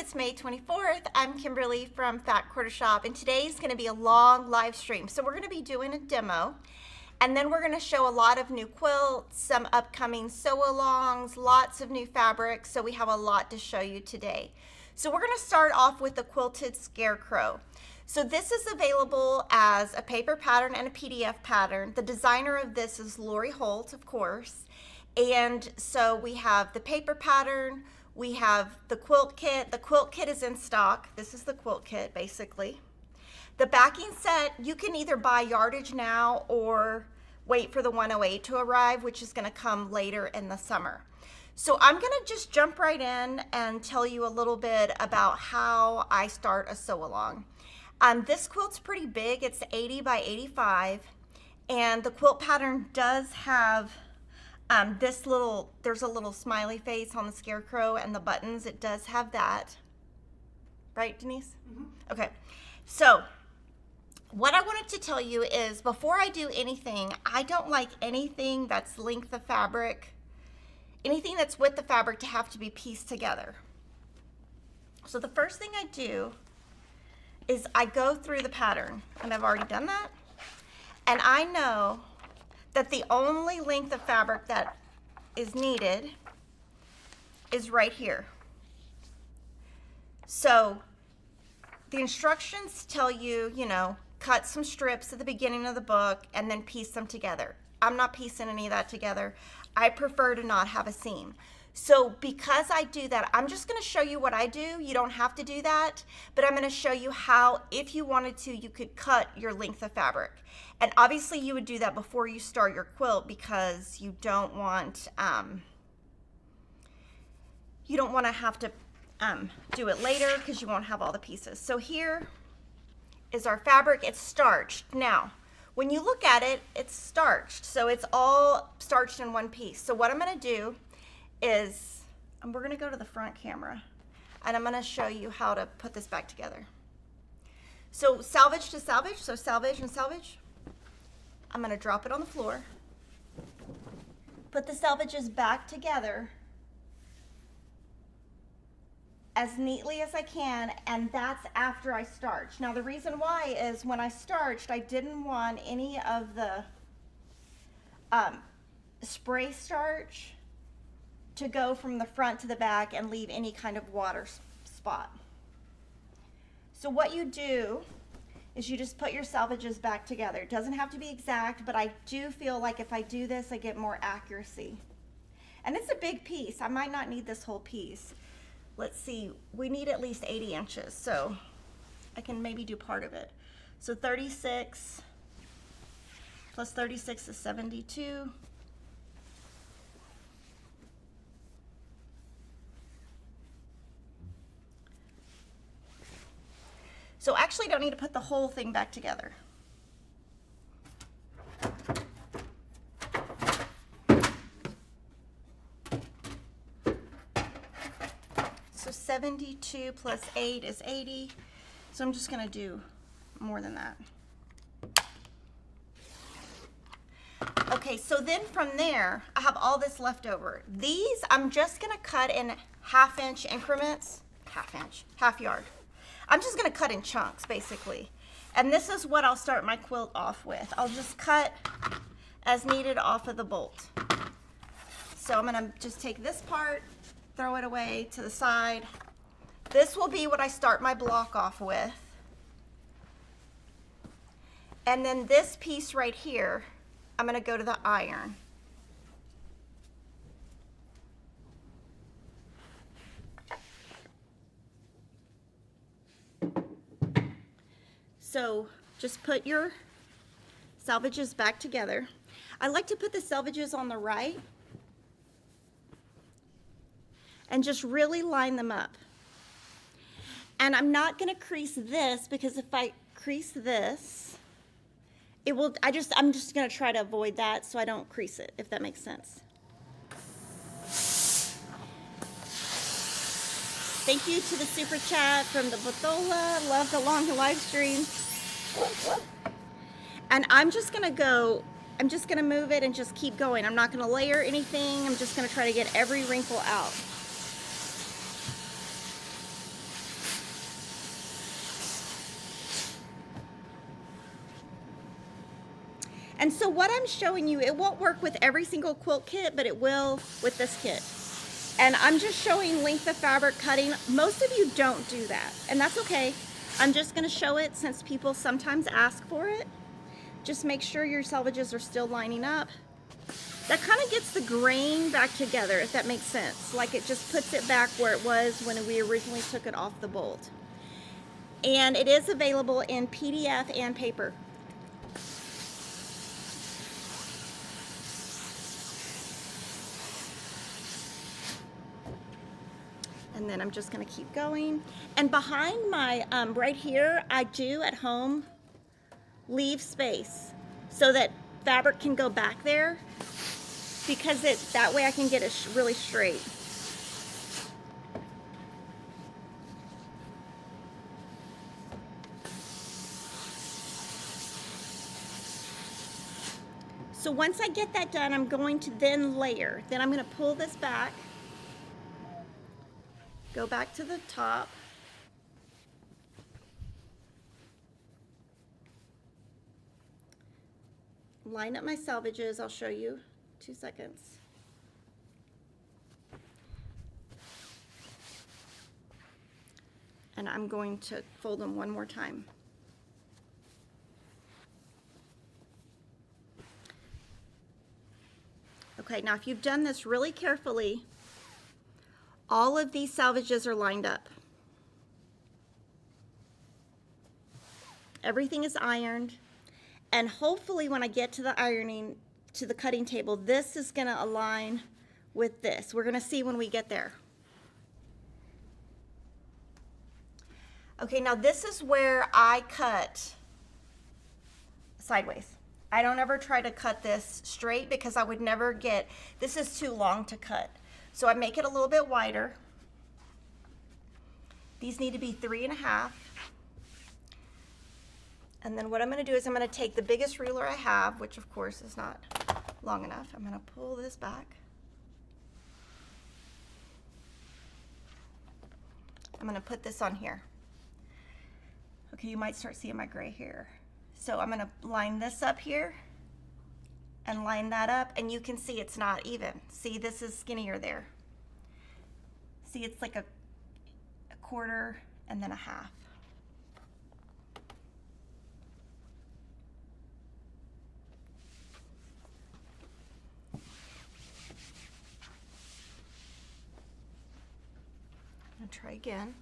it's May 24th. I'm Kimberly from Fat Quarter Shop, and today's going to be a long live stream. So we're going to be doing a demo, and then we're going to show a lot of new quilts, some upcoming sew-alongs, lots of new fabrics, so we have a lot to show you today. So we're going to start off with the Quilted Scarecrow. So this is available as a paper pattern and a PDF pattern. The designer of this is Lori Holt, of course. And so we have the paper pattern, we have the quilt kit. The quilt kit is in stock. This is the quilt kit, basically. The backing set, you can either buy yardage now or wait for the 108 to arrive, which is going to come later in the summer. So I'm going to just jump right in and tell you a little bit about how I start a sew-along. This quilt's pretty big. It's 80 by 85, and the quilt pattern does have there's a little smiley face on the scarecrow and the buttons. It does have that. Right, Denise? Mm-hmm. Okay. So what I wanted to tell you is before I do anything, I don't like anything that's length of fabric, anything that's with the fabric to have to be pieced together. So the first thing I do is I go through the pattern, and I've already done that. And I know that the only length of fabric that is needed is right here. So the instructions tell you, cut some strips at the beginning of the book and then piece them together. I'm not piecing any of that together. I prefer to not have a seam. So because I do that, I'm just going to show you what I do. You don't have to do that, but I'm going to show you how, if you wanted to, you could cut your length of fabric. And obviously you would do that before you start your quilt because you don't want to have to do it later because you won't have all the pieces. So here is our fabric. It's starched. Now, when you look at it, it's starched. So it's all starched in one piece. So what I'm going to do is, we're going to go to the front camera, and I'm going to show you how to put this back together. So salvage to salvage, so salvage and salvage. I'm going to drop it on the floor, put the salvages back together as neatly as I can, and that's after I starch. Now the reason why is when I starched, I didn't want any of the spray starch to go from the front to the back and leave any kind of water spot. So what you do is you just put your salvages back together. It doesn't have to be exact, but I do feel like if I do this, I get more accuracy. And it's a big piece. I might not need this whole piece. Let's see, we need at least 80 inches, so I can maybe do part of it. So 36 plus 36 is 72. So actually don't need to put the whole thing back together. So 72 plus 8 is 80. So I'm just going to do more than that. Okay, so then from there, I have all this left over. These I'm just going to cut in half-inch increments, half yard. I'm just going to cut in chunks, basically. And this is what I'll start my quilt off with. I'll just cut as needed off of the bolt. So I'm going to just take this part, throw it away to the side. This will be what I start my block off with. And then this piece right here, I'm going to go to the iron. So just put your salvages back together. I like to put the salvages on the right and just really line them up. And I'm not going to crease this because if I crease this, it will, I'm just going to try to avoid that so I don't crease it, if that makes sense. Thank you to the super chat from the Botola. Love the long live stream. And I'm just going to move it and just keep going. I'm not going to layer anything. I'm just going to try to get every wrinkle out. And so what I'm showing you, it won't work with every single quilt kit, but it will with this kit. And I'm just showing length of fabric cutting. Most of you don't do that, and that's okay. I'm just gonna show it since people sometimes ask for it. Just make sure your selvages are still lining up. That kind of gets the grain back together, if that makes sense. Like it just puts it back where it was when we originally took it off the bolt. And it is available in PDF and paper. And then I'm just gonna keep going. And behind my, right here, I do at home leave space so that fabric can go back there, because that way I can get it really straight. So once I get that done, I'm going to then layer. Then I'm going to pull this back, go back to the top, line up my selvages. I'll show you, 2 seconds. And I'm going to fold them one more time. Okay, now if you've done this really carefully, all of these selvages are lined up. Everything is ironed. And hopefully when I get to the ironing, to the cutting table, this is gonna align with this. We're gonna see when we get there. Okay, now this is where I cut sideways. I don't ever try to cut this straight because I would never get, this is too long to cut. So I make it a little bit wider. These need to be 3.5. And then what I'm gonna do is I'm gonna take the biggest ruler I have, which of course is not long enough. I'm gonna pull this back. I'm gonna put this on here. Okay, you might start seeing my gray hair. So I'm gonna line this up here and line that up, and you can see it's not even. See, this is skinnier there. See, it's like a 1/4 and then a 1/2. I'm gonna try again.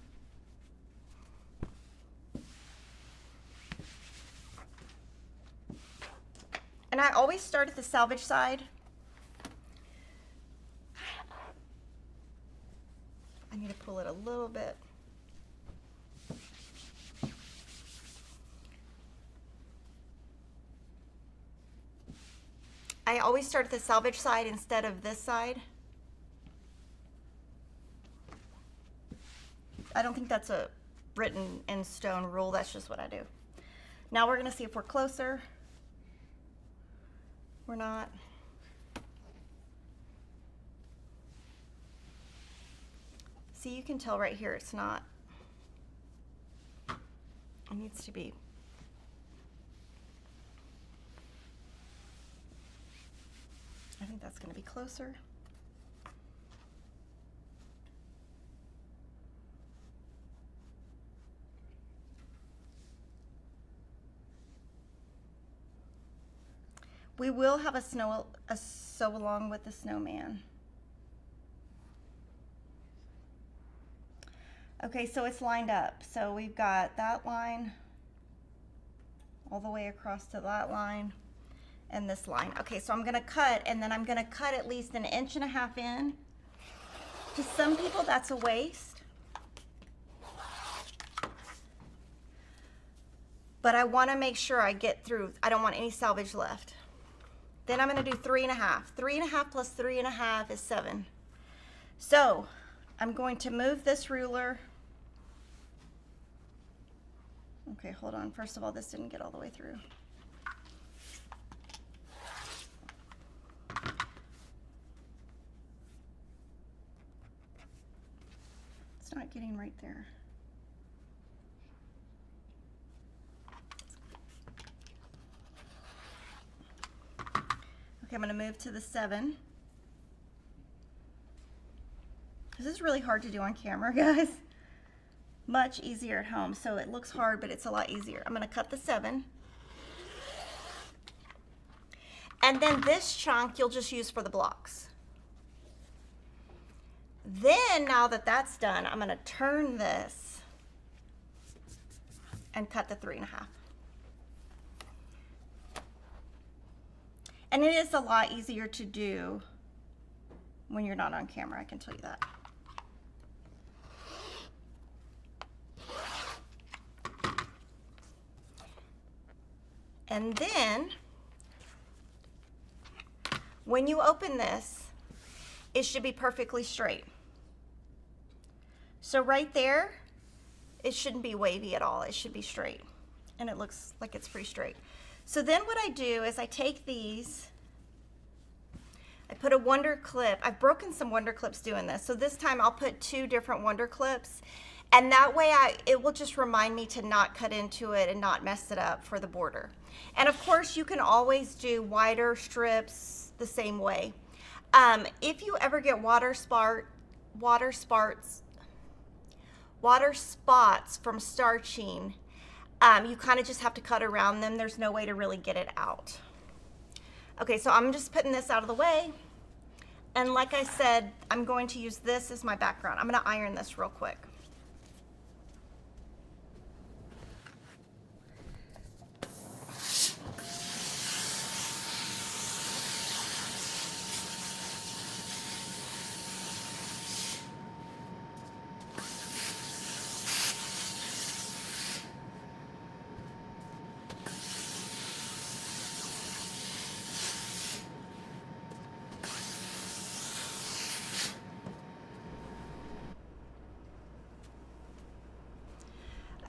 And I always start at the selvage side. I need to pull it a little bit. I always start at the selvage side instead of this side. I don't think that's a written in stone rule, that's just what I do. Now we're gonna see if we're closer. We're not. See, you can tell right here it's not. It needs to be. I think that's going to be closer. We will have a sew along with the snowman. Okay, so it's lined up. So we've got that line all the way across to that line and this line. Okay, so I'm gonna cut, and then I'm gonna cut at least 1.5 inches in. To some people, that's a waste. But I wanna make sure I get through. I don't want any selvage left. Then I'm gonna do 3.5. 3.5 plus 3.5 is 7. So I'm going to move this ruler. Okay, hold on. First of all, this didn't get all the way through. It's not getting right there. Okay, I'm going to move to the 7. This is really hard to do on camera, guys. Much easier at home. So it looks hard, but it's a lot easier. I'm going to cut the 7. And then this chunk you'll just use for the blocks. Then, now that that's done, I'm going to turn this and cut the 3.5. And it is a lot easier to do when you're not on camera, I can tell you that. And then, when you open this, it should be perfectly straight. So right there, it shouldn't be wavy at all. It should be straight. And it looks like it's pretty straight. So then what I do is I take these, I put a wonder clip. I've broken some wonder clips doing this. So this time I'll put 2 different wonder clips. And that way it will just remind me to not cut into it and not mess it up for the border. And of course you can always do wider strips the same way. If you ever get water spots from starching, you kind of just have to cut around them. There's no way to really get it out. Okay, so I'm just putting this out of the way. And like I said, I'm going to use this as my background. I'm going to iron this real quick.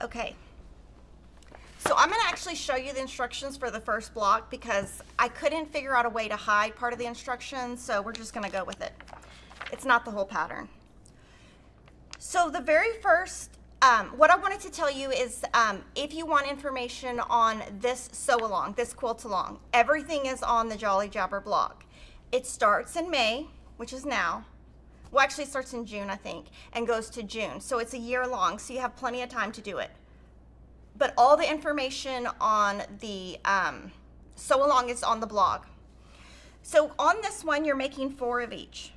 Okay, so I'm going to actually show you the instructions for the first block because I couldn't figure out a way to hide part of the instructions, so we're just going to go with it. It's not the whole pattern. So the very first, what I wanted to tell you is if you want information on this sew along, this quilt along, everything is on the Jolly Jabber blog. It starts in May, which is now. Well, actually it starts in June, I think, and goes to June. So it's a year long, so you have plenty of time to do it. But all the information on the sew along is on the blog. So on this one, you're making 4 of each.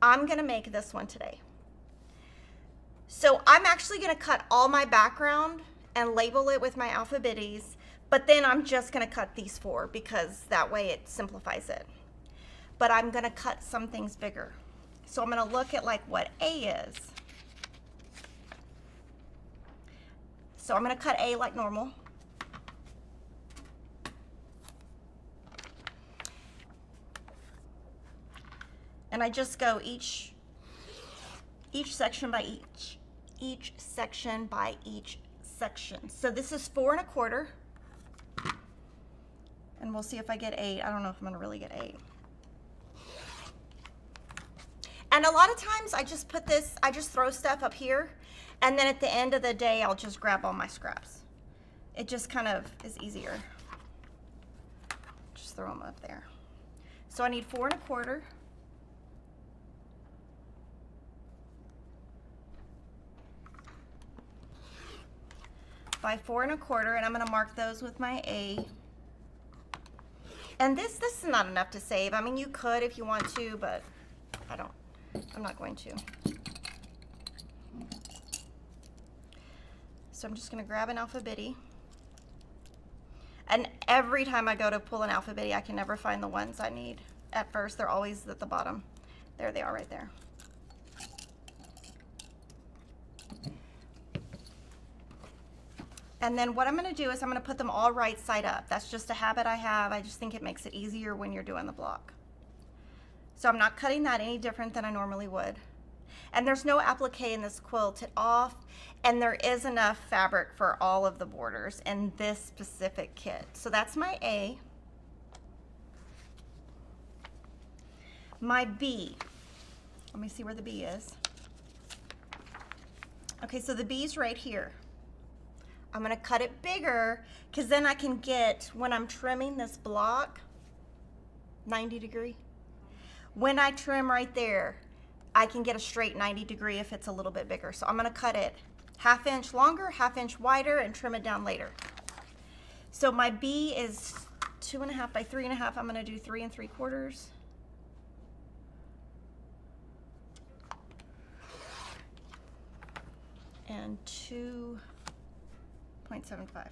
I'm gonna make this one today. So I'm actually gonna cut all my background and label it with my alphabetties, but then I'm just gonna cut these 4 because that way it simplifies it. But I'm gonna cut some things bigger. So I'm going to look at like what A is. So I'm going to cut A like normal. And I just go each section by each section by each section. So this is 4 1/4. And we'll see if I get 8. I don't know if I'm going to really get 8. And a lot of times I just put this, I just throw stuff up here, and then at the end of the day, I'll just grab all my scraps. It just kind of is easier. Just throw them up there. So I need 4 1/4. By 4 1/4, and I'm going to mark those with my A. And this is not enough to save. I mean, you could if you want to, but I'm not going to. So I'm just going to grab an alphabetty. And every time I go to pull an alphabetty, I can never find the ones I need. At first, they're always at the bottom. There they are right there. And then what I'm going to do is I'm going to put them all right side up. That's just a habit I have. I just think it makes it easier when you're doing the block. So I'm not cutting that any different than I normally would. And there's no applique in this quilt at all, and there is enough fabric for all of the borders in this specific kit. So that's my A. My B. Let me see where the B is. Okay, so the B's right here. I'm gonna cut it bigger because then I can get, when I'm trimming this block, 90 degree. When I trim right there, I can get a straight 90 degree if it's a little bit bigger. So I'm gonna cut it 1/2 inch longer, 1/2 inch wider, and trim it down later. So my B is 2.5 by 3.5. I'm gonna do 3 3/4. And 2.75.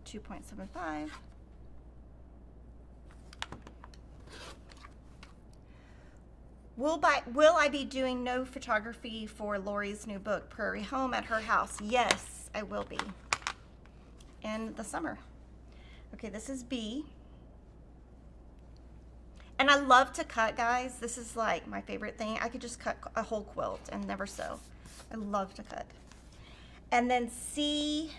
2.75. Will I be doing no photography for Lori's new book, Prairie Home, at her house? Yes, I will be. In the summer. Okay, this is B. And I love to cut, guys. This is like my favorite thing. I could just cut a whole quilt and never sew. I love to cut. And then C,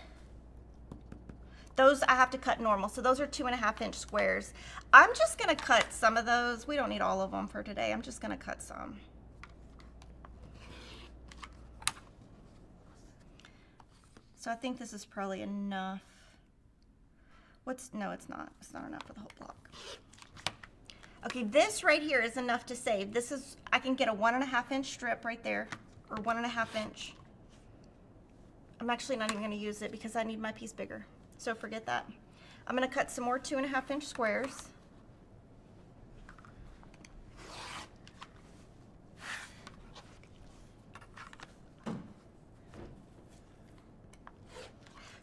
those I have to cut normal. So those are 2.5 inch squares. I'm just gonna cut some of those. We don't need all of them for today. I'm just gonna cut some. So I think this is probably enough. No, it's not. It's not enough for the whole block. Okay, this right here is enough to save. This is, I can get a 1.5 inch strip right there, or 1.5 inch. I'm actually not even gonna use it because I need my piece bigger. So forget that. I'm gonna cut some more 2.5 inch squares.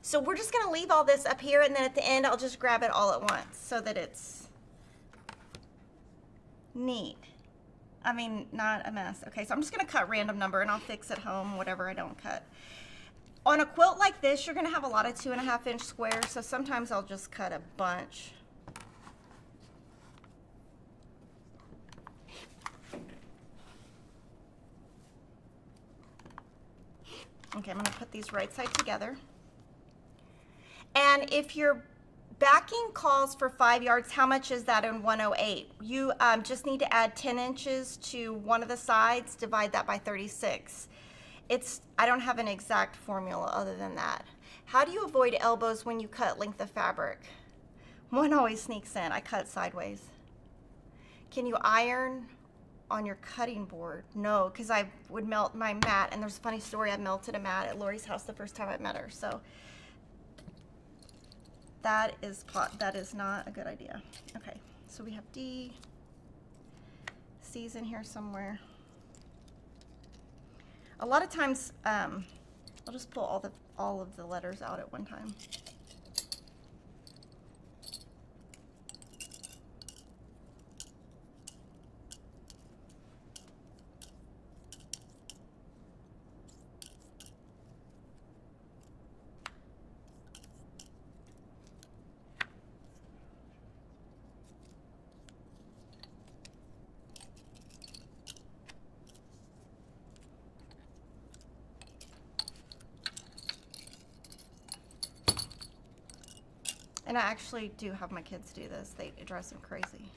So we're just gonna leave all this up here, and then at the end I'll just grab it all at once so that it's neat. I mean, not a mess. Okay, so I'm just gonna cut random number and I'll fix at home whatever I don't cut. On a quilt like this, you're gonna have a lot of 2.5 inch squares, so sometimes I'll just cut a bunch. Okay, I'm gonna put these right side together. And if your backing calls for 5 yards, how much is that in 108? You just need to add 10 inches to one of the sides, divide that by 36. I don't have an exact formula other than that. How do you avoid elbows when you cut length of fabric? One always sneaks in. I cut sideways. Can you iron on your cutting board? No, because I would melt my mat, and there's a funny story. I melted a mat at Lori's house the first time I met her, so that is not a good idea. Okay, so we have D, C's in here somewhere. A lot of times, I'll just pull all of the letters out at one time. And I actually do have my kids do this. It drives them crazy.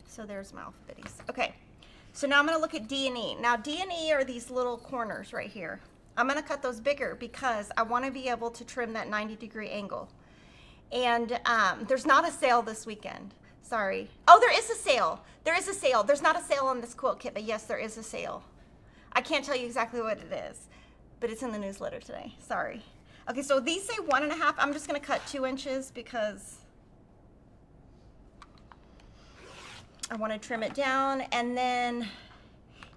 So there's my alphabetties. Okay, so now I'm gonna look at D and E. Now D and E are these little corners right here. I'm gonna cut those bigger because I wanna be able to trim that 90-degree angle. And there's not a sale this weekend, sorry. Oh, there is a sale. There is a sale. There's not a sale on this quilt kit, but yes, there is a sale. I can't tell you exactly what it is, but it's in the newsletter today, sorry. Okay, so these say 1.5. I'm just gonna cut 2 inches because I wanna trim it down. And then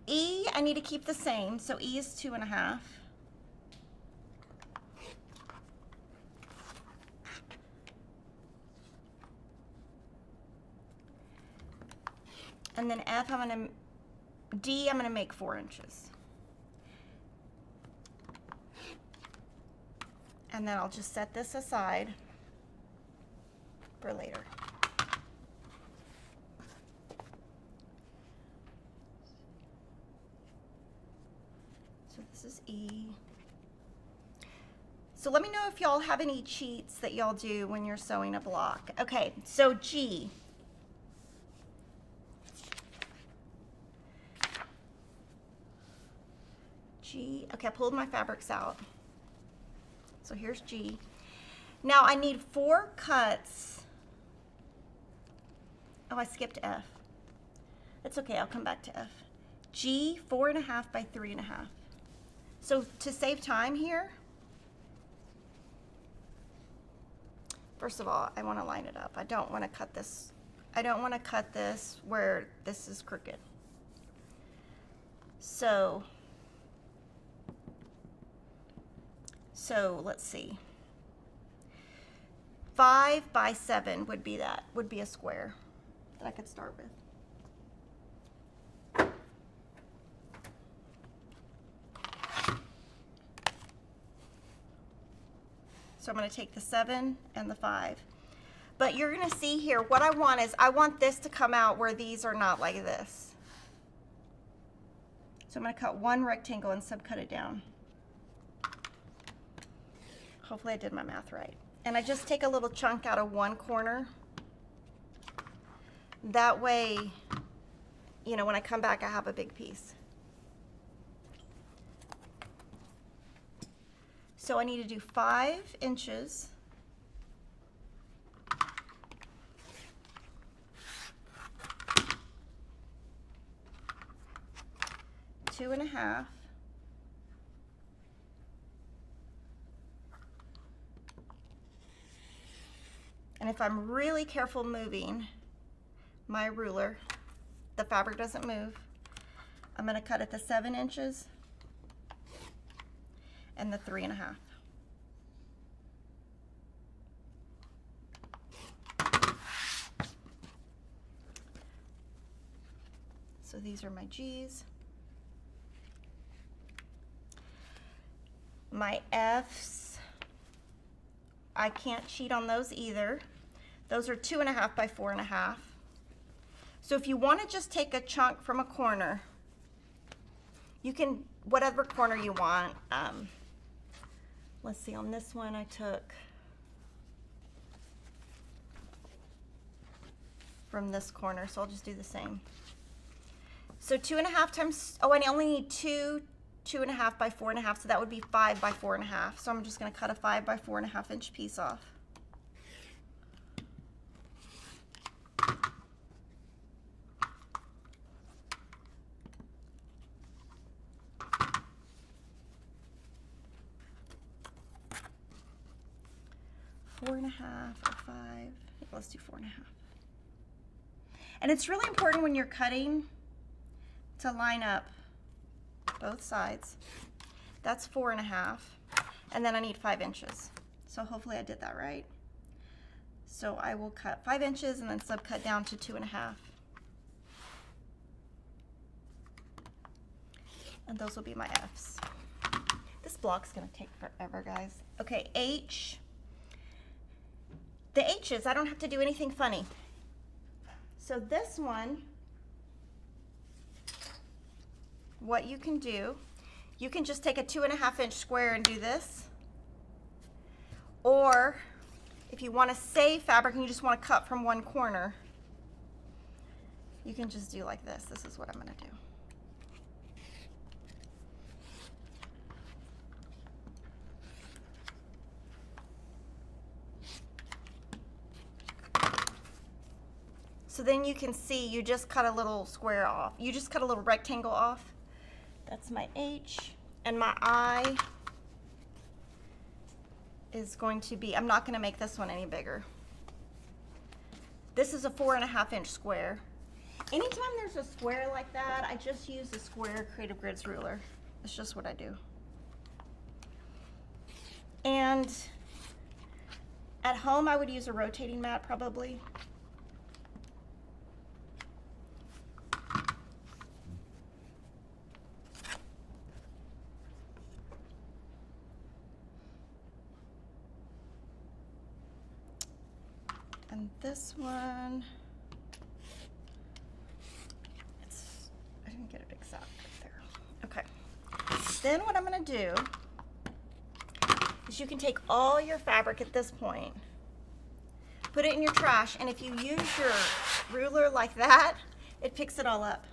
E, I need to keep the same. So E is 2.5. And then F, D, I'm gonna make 4 inches. And then I'll just set this aside for later. So this is E. So let me know if y'all have any cheats that y'all do when you're sewing a block. Okay, so G. G, okay, I pulled my fabrics out. So here's G. Now I need 4 cuts. Oh, I skipped F. It's okay, I'll come back to F. G, 4.5 by 3.5. So to save time here, first of all, I want to line it up. I don't want to cut this. I don't want to cut this where this is crooked. So let's see. 5 by 7 would be a square that I could start with. So I'm going to take the 7 and the 5. But you're going to see here, what I want is, I want this to come out where these are not like this. So I'm going to cut one rectangle and subcut it down. Hopefully I did my math right. And I just take a little chunk out of one corner. That way, you know, when I come back, I have a big piece. So I need to do 5 inches. Two and a half. And if I'm really careful moving my ruler, the fabric doesn't move, I'm going to cut at the 7 inches and the 3.5. So these are my G's. My F's, I can't cheat on those either. Those are 2.5 by 4.5. So if you want to just take a chunk from a corner, you can, whatever corner you want. Let's see, on this one I took from this corner, so I'll just do the same. So 2.5 times, oh, I only need 2.5 by 4.5, so that would be 5 by 4.5. So I'm just going to cut a 5 by 4.5 inch piece off. Four and a half or 5. Let's do 4.5. And it's really important when you're cutting to line up both sides. That's 4.5, and then I need 5 inches. So hopefully I did that right. So I will cut 5 inches and then subcut down to 2.5. And those will be my F's. This block's gonna take forever, guys. Okay, H. The H's, I don't have to do anything funny. So this one, what you can do, you can just take a 2.5 inch square and do this. Or if you want to save fabric and you just want to cut from one corner, you can just do like this. This is what I'm going to do. So then you can see you just cut a little square off. You just cut a little rectangle off. That's my H. And my I is going to be, I'm not going to make this one any bigger. This is a 4.5 inch square. Anytime there's a square like that, I just use a square Creative Grids ruler. It's just what I do. And at home, I would use a rotating mat probably. And this one, I didn't get it exact right there. Okay. Then what I'm going to do is you can take all your fabric at this point, put it in your trash, and if you use your ruler like that, it picks it all up.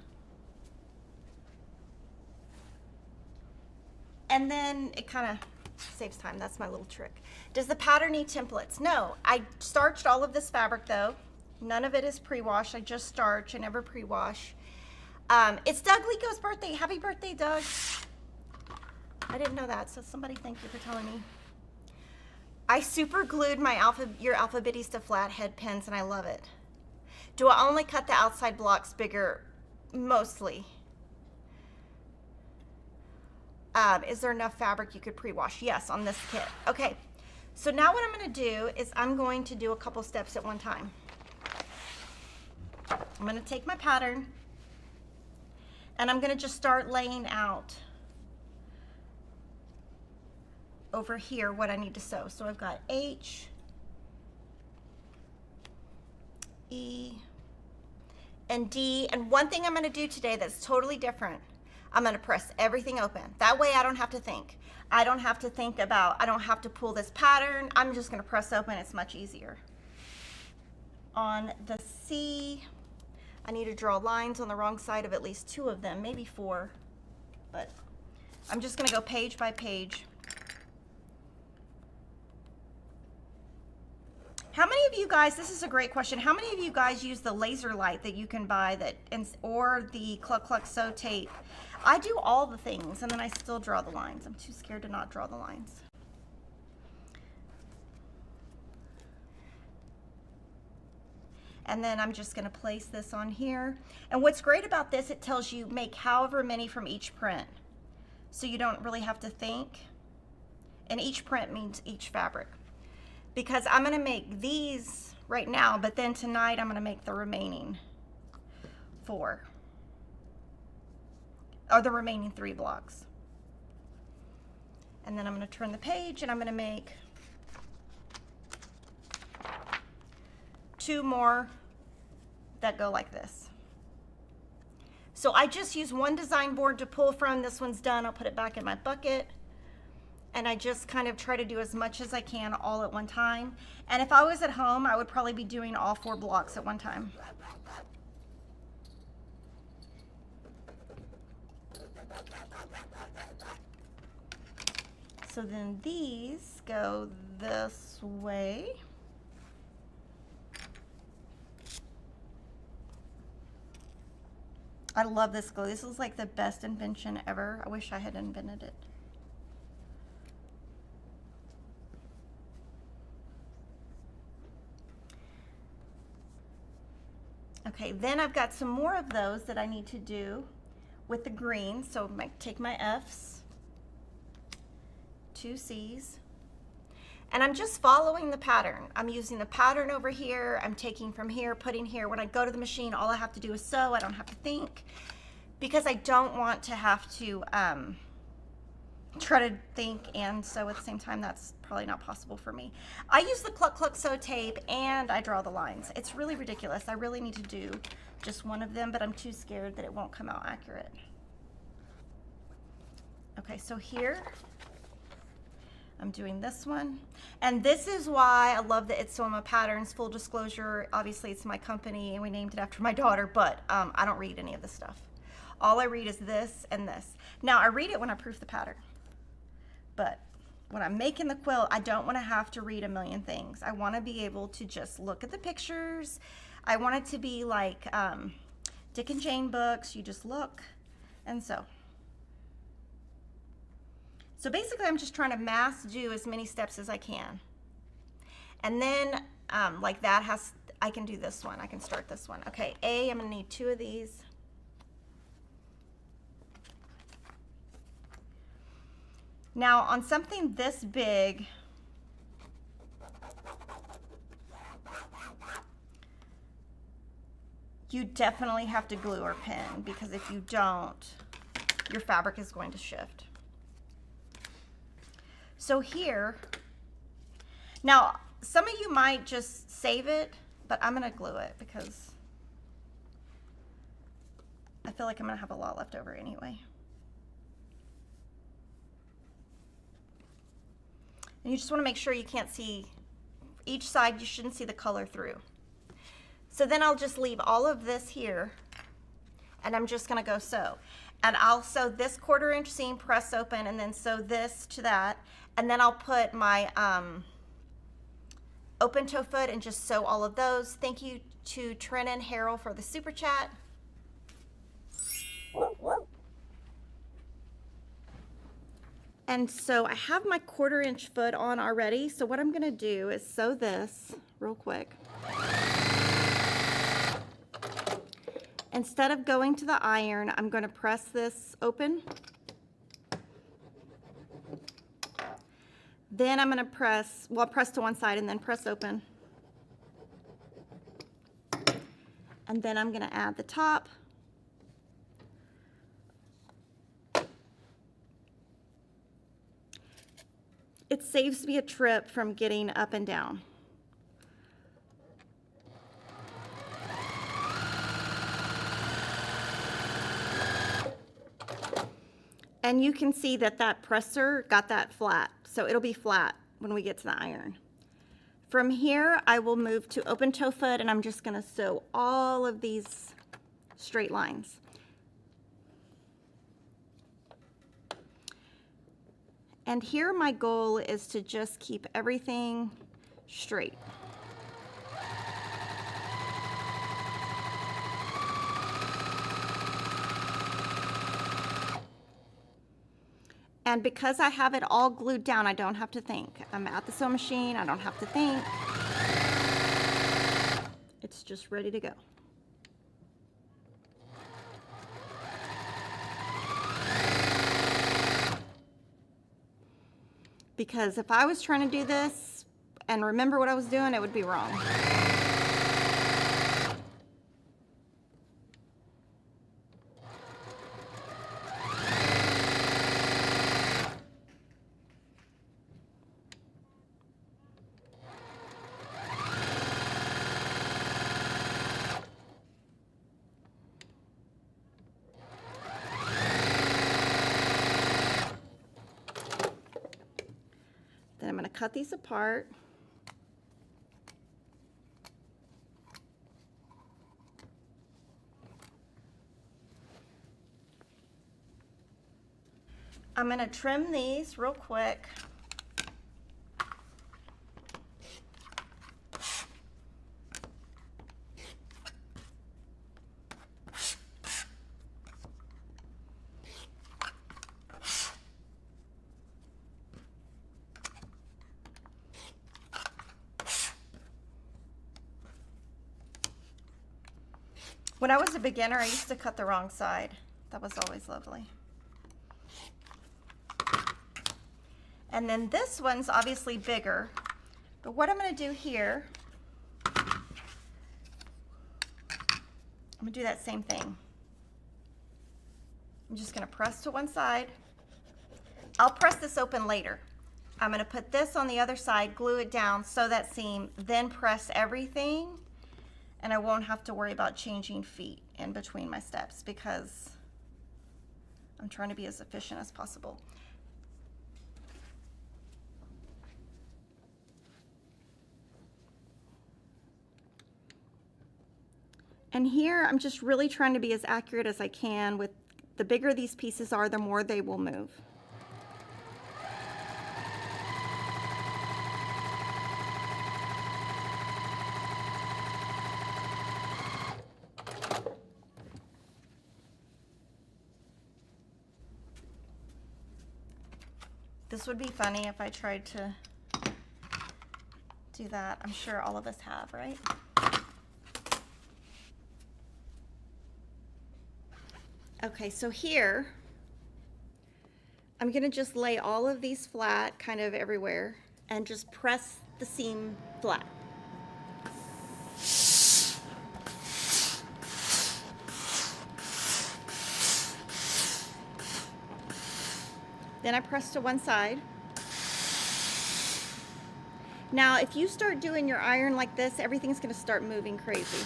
And then it kind of Saves time. That's my little trick. Does the pattern need templates? No. I starched all of this fabric though. None of it is pre-wash. I just starch. I never pre-wash. It's Doug Lico's birthday. Happy birthday, Doug. I didn't know that, so somebody thank you for telling me. I super glued my your Alphabetties to flathead pins and I love it. Do I only cut the outside blocks bigger? Mostly. Is there enough fabric you could pre-wash? Yes, on this kit. Okay, so now what I'm going to do is I'm going to do a couple steps at one time. I'm going to take my pattern and I'm going to just start laying out over here what I need to sew. So I've got H, E, and D. And one thing I'm going to do today that's totally different, I'm going to press everything open. That way I don't have to think. I don't have to think about, I don't have to pull this pattern. I'm just going to press open. It's much easier. On the C, I need to draw lines on the wrong side of at least 2 of them, maybe 4, but I'm just going to go page by page. How many of you guys, this is a great question, how many of you guys use the laser light that you can buy or the Cluck Cluck Sew tape? I do all the things and then I still draw the lines. I'm too scared to not draw the lines. And then I'm just going to place this on here. And what's great about this, it tells you make however many from each print. So you don't really have to think. And each print means each fabric. Because I'm going to make these right now, but then tonight I'm going to make the remaining 4. Or the remaining 3 blocks. And then I'm going to turn the page and I'm going to make 2 more that go like this. So I just use one design board to pull from. This one's done. I'll put it back in my bucket. And I just kind of try to do as much as I can all at one time. And if I was at home, I would probably be doing all 4 blocks at one time. So then these go this way. I love this glue. This is like the best invention ever. I wish I had invented it. Okay, then I've got some more of those that I need to do with the green. So I take my F's, 2 C's, and I'm just following the pattern. I'm using the pattern over here. I'm taking from here, putting here. When I go to the machine, all I have to do is sew. I don't have to think because I don't want to have to try to think and sew at the same time. That's probably not possible for me. I use the Cluck Cluck Sew tape and I draw the lines. It's really ridiculous. I really need to do just one of them, but I'm too scared that it won't come out accurate. Okay, so here I'm doing this one. And this is why I love the It's Sewama Patterns. Full disclosure, obviously it's my company and we named it after my daughter, but I don't read any of this stuff. All I read is this and this. Now I read it when I proof the pattern, but when I'm making the quilt, I don't want to have to read a million things. I want to be able to just look at the pictures. I want it to be like Dick and Jane books. You just look and sew. So basically I'm just trying to mass do as many steps as I can. And then like that I can do this one. I can start this one. Okay, A, I'm gonna need 2 of these. Now on something this big, you definitely have to glue or pin, because if you don't, your fabric is going to shift. So here, now some of you might just save it, but I'm gonna glue it because I feel like I'm gonna have a lot left over anyway. And you just wanna make sure you can't see each side, you shouldn't see the color through. So then I'll just leave all of this here and I'm just gonna go sew. And I'll sew this 1/4 inch seam, press open, and then sew this to that. And then I'll put my open toe foot and just sew all of those. Thank you to Trin and Harold for the super chat. And so I have my 1/4 inch foot on already. So what I'm gonna do is sew this real quick. Instead of going to the iron, I'm gonna press this open. Then I'm gonna press, well, press to one side and then press open. And then I'm gonna add the top. It saves me a trip from getting up and down. And you can see that that presser got that flat, so it'll be flat when we get to the iron. From here, I will move to open toe foot, and I'm just gonna sew all of these straight lines. And here my goal is to just keep everything straight. And because I have it all glued down, I don't have to think. I'm at the sewing machine, I don't have to think. It's just ready to go. Because if I was trying to do this and remember what I was doing, it would be wrong. Then I'm going to cut these apart. I'm going to trim these real quick. When I was a beginner, I used to cut the wrong side. That was always lovely. And then this one's obviously bigger, but what I'm going to do here, I'm going to do that same thing. I'm just going to press to one side. I'll press this open later. I'm going to put this on the other side, glue it down, sew that seam, then press everything, and I won't have to worry about changing feet in between my steps because I'm trying to be as efficient as possible. And here I'm just really trying to be as accurate as I can. With the bigger these pieces are, the more they will move. This would be funny if I tried to do that. I'm sure all of us have, right? Okay, so here, I'm gonna just lay all of these flat kind of everywhere and just press the seam flat. Then I press to one side. Now, if you start doing your iron like this, everything's gonna start moving crazy.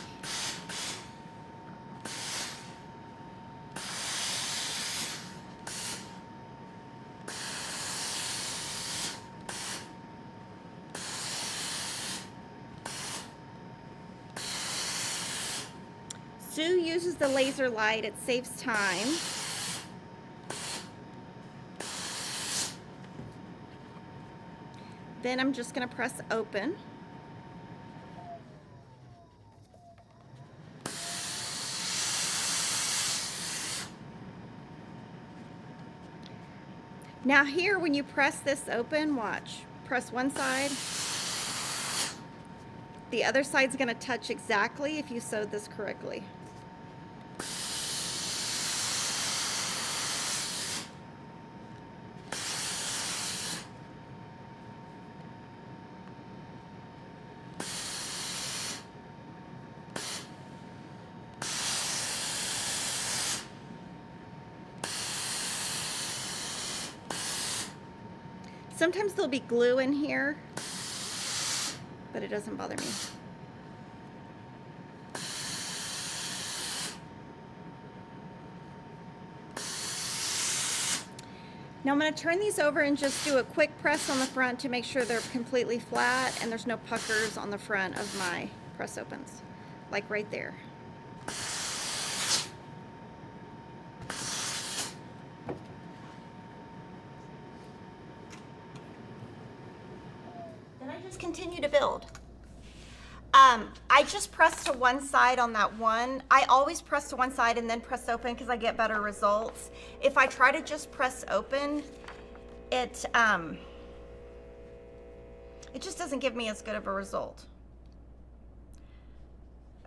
Sue uses the laser light, it saves time. Then I'm just going to press open. Now here, when you press this open, watch. Press one side. The other side's going to touch exactly if you sewed this correctly. Sometimes there'll be glue in here, but it doesn't bother me. Now I'm going to turn these over and just do a quick press on the front to make sure they're completely flat and there's no puckers on the front of my press opens, like right there. Continue to build. I just press to one side on that one. I always press to one side and then press open because I get better results. If I try to just press open, it just doesn't give me as good of a result.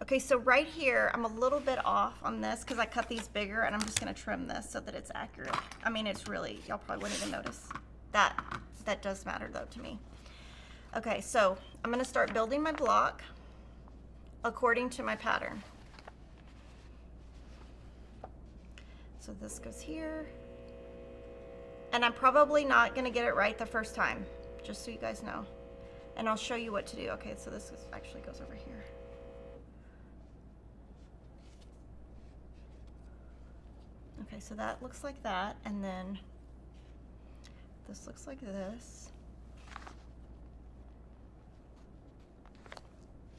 Okay, so right here, I'm a little bit off on this because I cut these bigger, and I'm just going to trim this so that it's accurate. I mean, it's really, y'all probably wouldn't even notice. That does matter though to me. Okay, so I'm going to start building my block according to my pattern. So this goes here. And I'm probably not going to get it right the first time, just so you guys know. And I'll show you what to do. Okay, so this actually goes over here. Okay, so that looks like that, and then this looks like this.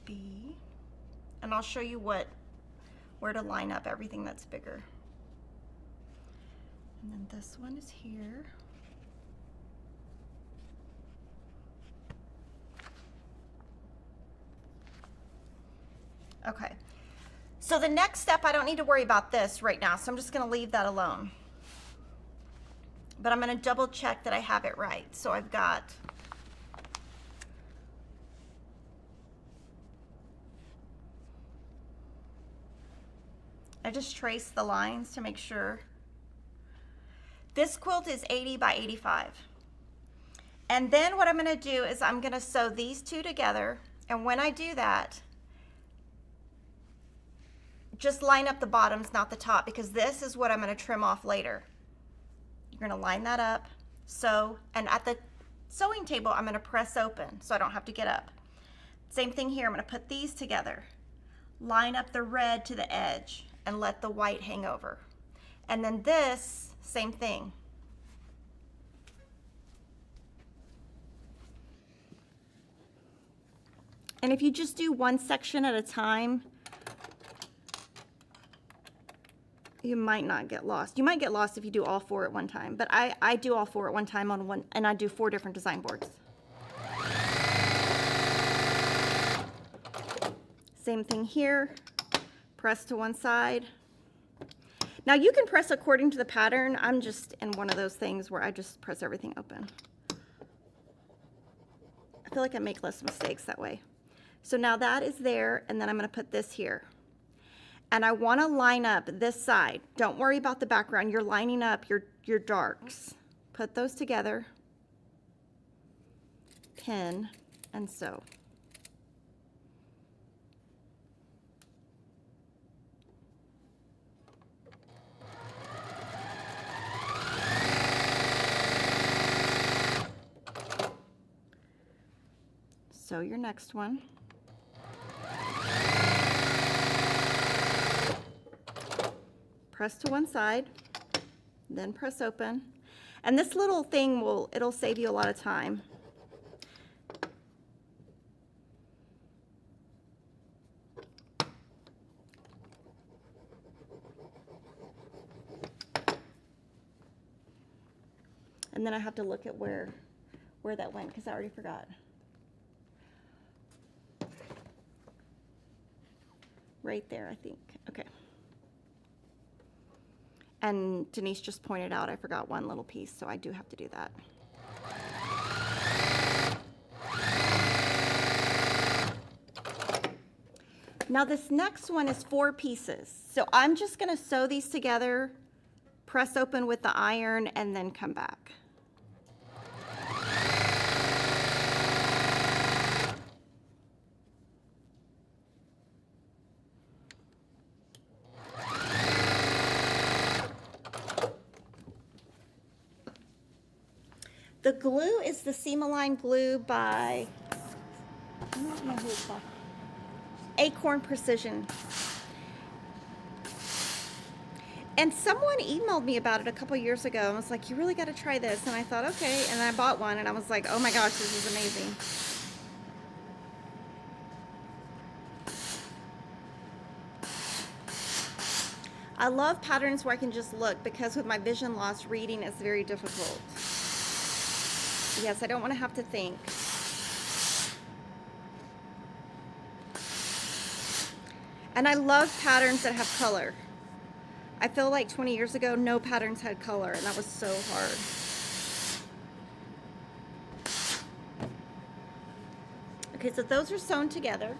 B, and I'll show you where to line up everything that's bigger. And then this one is here. Okay, so the next step, I don't need to worry about this right now, so I'm just going to leave that alone. But I'm going to double check that I have it right. So I've got I just trace the lines to make sure. This quilt is 80 by 85. And then what I'm going to do is I'm going to sew these two together. And when I do that, just line up the bottoms, not the top, because this is what I'm going to trim off later. You're going to line that up, sew, and at the sewing table, I'm going to press open so I don't have to get up. Same thing here. I'm going to put these together, line up the red to the edge, and let the white hang over. And then this, same thing. And if you just do one section at a time, you might not get lost. You might get lost if you do all four at one time, but I do all four at one time on one, and I do 4 different design boards. Same thing here. Press to one side. Now you can press according to the pattern. I'm just in one of those things where I just press everything open. I feel like I make less mistakes that way. So now that is there, and then I'm going to put this here. And I want to line up this side. Don't worry about the background. You're lining up your darks. Put those together. Pin and sew. Sew your next one. Press to one side, then press open. And this little thing it'll save you a lot of time. And then I have to look at where where that went because I already forgot. Right there, I think. Okay. And Denise just pointed out I forgot one little piece, so I do have to do that. Now this next one is 4 pieces. So I'm just going to sew these together, press open with the iron, and then come back. The glue is the Seam-Align glue by, I don't know who it's by, Acorn Precision. And someone emailed me about it a couple years ago and was like, you really got to try this. And I thought, okay. And I bought one and I was like, oh my gosh, this is amazing. I love patterns where I can just look because with my vision loss, reading is very difficult. Yes, I don't want to have to think. And I love patterns that have color. I feel like 20 years ago, no patterns had color, and that was so hard. Okay, so those are sewn together.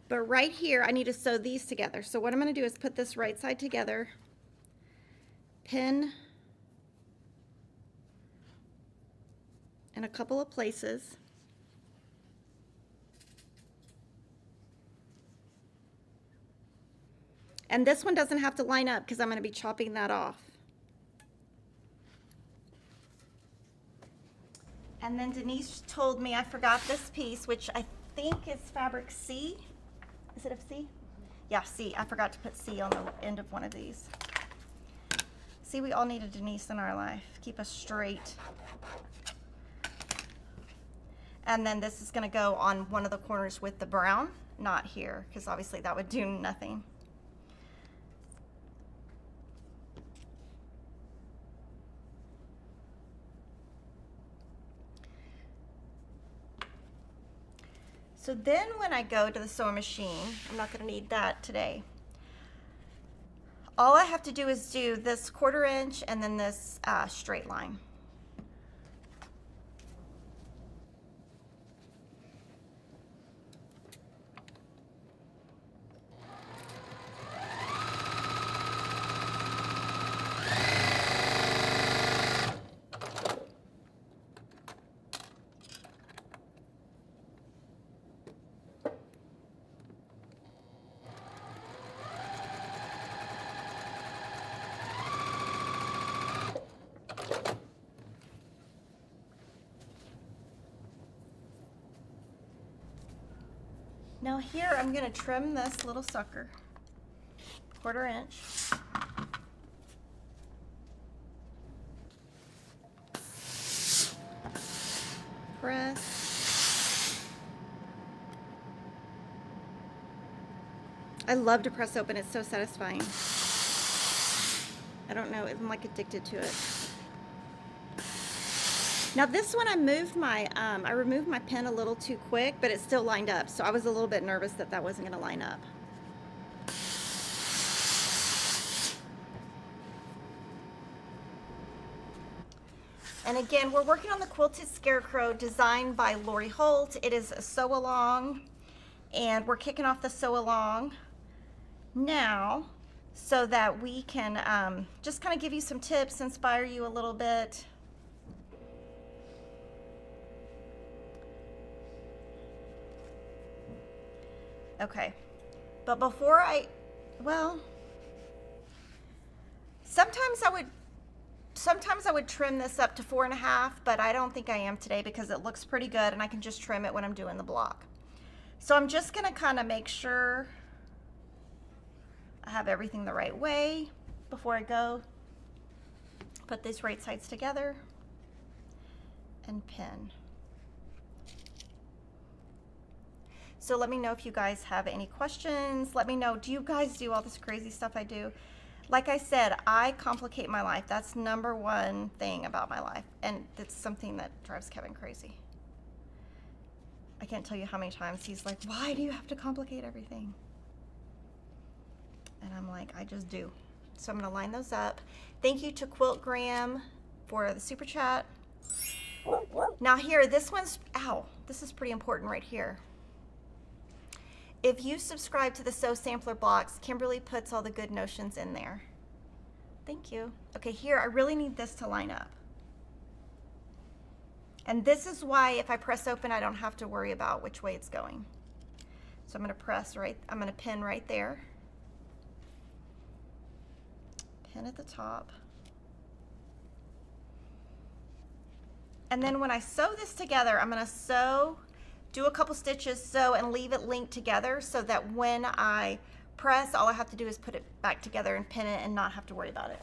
But right here, I need to sew these together. So what I'm going to do is put this right side together, pin in a couple of places. And this one doesn't have to line up because I'm going to be chopping that off. And then Denise told me I forgot this piece, which I think is fabric C. Is it a C? Yeah, C. I forgot to put C on the end of one of these. See, we all need a Denise in our life. Keep us straight. And then this is going to go on one of the corners with the brown, not here, because obviously that would do nothing. So then when I go to the sewing machine, I'm not going to need that today. All I have to do is do this 1/4 inch and then this straight line. Now here I'm going to trim this little sucker, 1/4 inch. Press. I love to press open, it's so satisfying. I don't know, I'm like addicted to it. Now this one I removed my pin a little too quick, but it still lined up. So I was a little bit nervous that that wasn't going to line up. And again, we're working on the Quilted Scarecrow designed by Lori Holt. It is a sew along, and we're kicking off the sew along now so that we can just kind of give you some tips, inspire you a little bit. Okay, but before well, sometimes I would trim this up to 4.5, but I don't think I am today because it looks pretty good and I can just trim it when I'm doing the block. So I'm just gonna kind of make sure I have everything the right way before I go. Put these right sides together and pin. So let me know if you guys have any questions. Let me know, do you guys do all this crazy stuff I do? Like I said, I complicate my life. That's number one thing about my life. And it's something that drives Kevin crazy. I can't tell you how many times he's like, why do you have to complicate everything? And I'm like, I just do. So I'm gonna line those up. Thank you to Quilt Graham for the super chat. Now here, this one's, ow, this is pretty important right here. If you subscribe to the Sew Sampler blocks, Kimberly puts all the good notions in there. Thank you. Okay, here, I really need this to line up. And this is why if I press open, I don't have to worry about which way it's going. So I'm gonna press right, I'm gonna pin right there. Pin at the top. And then when I sew this together, I'm gonna sew, do a couple stitches, sew, and leave it linked together so that when I press, all I have to do is put it back together and pin it and not have to worry about it.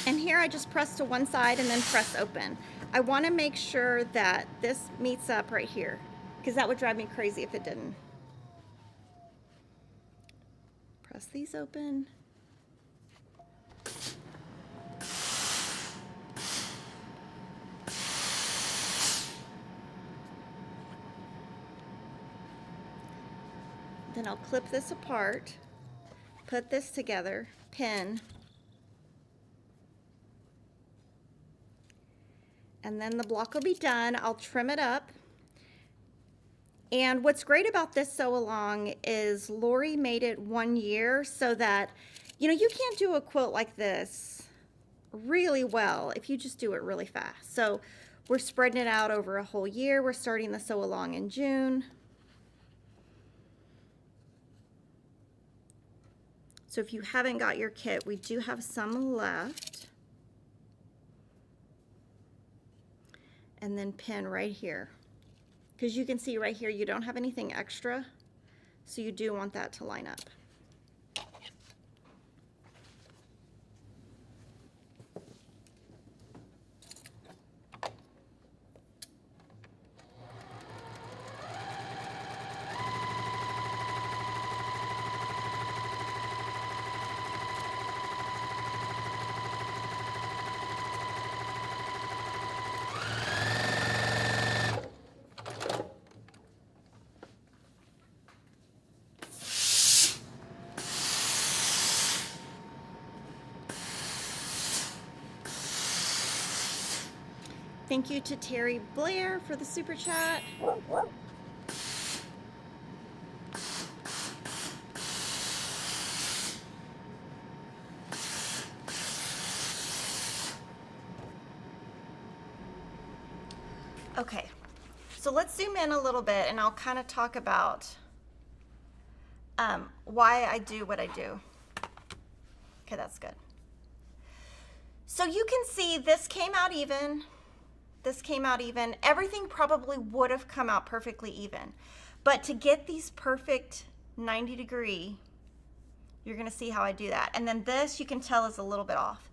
And here I just press to one side and then press open. I want to make sure that this meets up right here because that would drive me crazy if it didn't. Press these open. Then I'll clip this apart, put this together, pin, and then the block will be done. I'll trim it up. And what's great about this sew along is Lori made it 1 year so that, you know, you can't do a quilt like this really well if you just do it really fast. So we're spreading it out over a whole year. We're starting the sew along in June. So if you haven't got your kit, we do have some left. And then pin right here. Because you can see right here, you don't have anything extra. So you do want that to line up. Thank you to Terry Blair for the super chat. Okay, so let's zoom in a little bit and I'll kind of talk about why I do what I do. Okay, that's good. So you can see this came out even. This came out even. Everything probably would have come out perfectly even. But to get these perfect 90 degree, you're gonna see how I do that. And then this you can tell is a little bit off.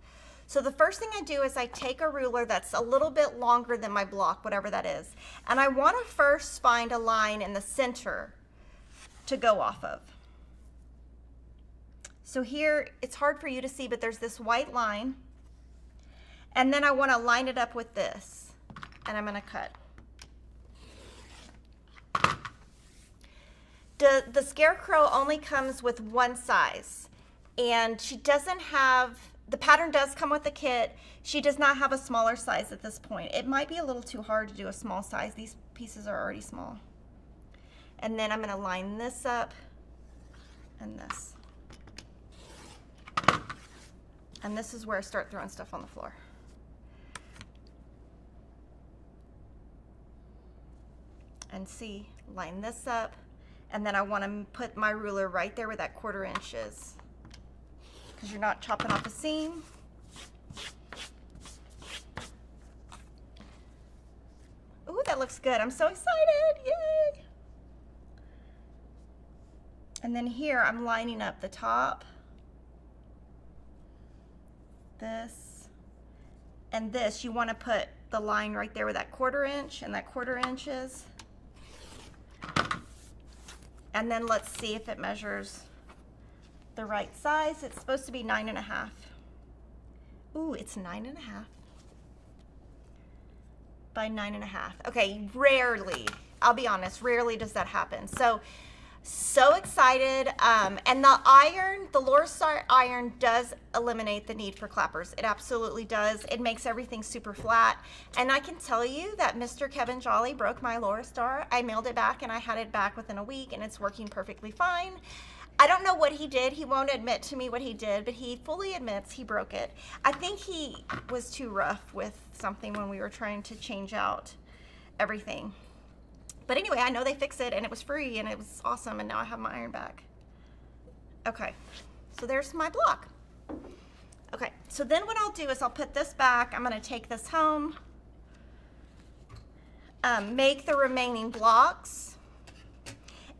So the first thing I do is I take a ruler that's a little bit longer than my block, whatever that is. And I wanna first find a line in the center to go off of. So here, it's hard for you to see, but there's this white line. And then I wanna line it up with this. And I'm gonna cut. The Scarecrow only comes with one size, and she doesn't have, the pattern does come with the kit. She does not have a smaller size at this point. It might be a little too hard to do a small size. These pieces are already small. And then I'm gonna line this up and this. And this is where I start throwing stuff on the floor. And see, line this up, and then I want to put my ruler right there where that 1/4 inch is, because you're not chopping off a seam. Ooh, that looks good. I'm so excited. Yay! And then here I'm lining up the top, this, and this. You want to put the line right there where that 1/4 inch and that 1/4 inch is. And then let's see if it measures the right size. It's supposed to be 9.5. Ooh, it's 9.5 by 9.5. Okay, rarely, I'll be honest, rarely does that happen. So excited. And the iron, the Lorastar iron does eliminate the need for clappers. It absolutely does. It makes everything super flat. And I can tell you that Mr. Kevin Jolly broke my Lorastar. I mailed it back and I had it back within a week and it's working perfectly fine. I don't know what he did. He won't admit to me what he did, but he fully admits he broke it. I think he was too rough with something when we were trying to change out everything. But anyway, I know they fixed it and it was free and it was awesome, and now I have my iron back. Okay, so there's my block. Okay, so then what I'll do is I'll put this back. I'm gonna take this home, make the remaining blocks,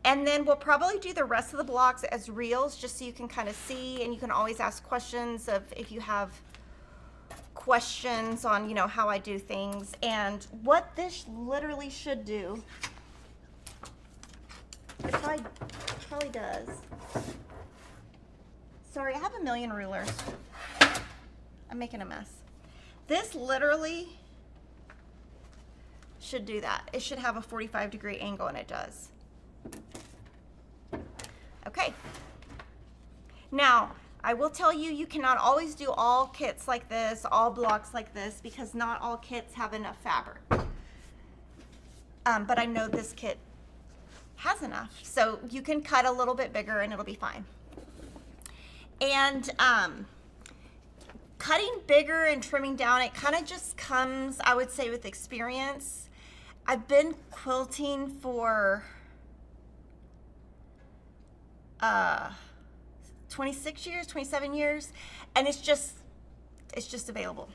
and then we'll probably do the rest of the blocks as reels just so you can kind of see, and you can always ask questions if you have questions on, you know, how I do things. And what this literally should do, it probably does. Sorry, I have a million rulers. I'm making a mess. This literally should do that. It should have a 45-degree angle, and it does. Okay. Now, I will tell you, you cannot always do all kits like this, all blocks like this, because not all kits have enough fabric. But I know this kit has enough, so you can cut a little bit bigger and it'll be fine. And cutting bigger and trimming down, it kind of just comes, I would say, with experience. I've been quilting for 26 years, 27 years, and it's just available.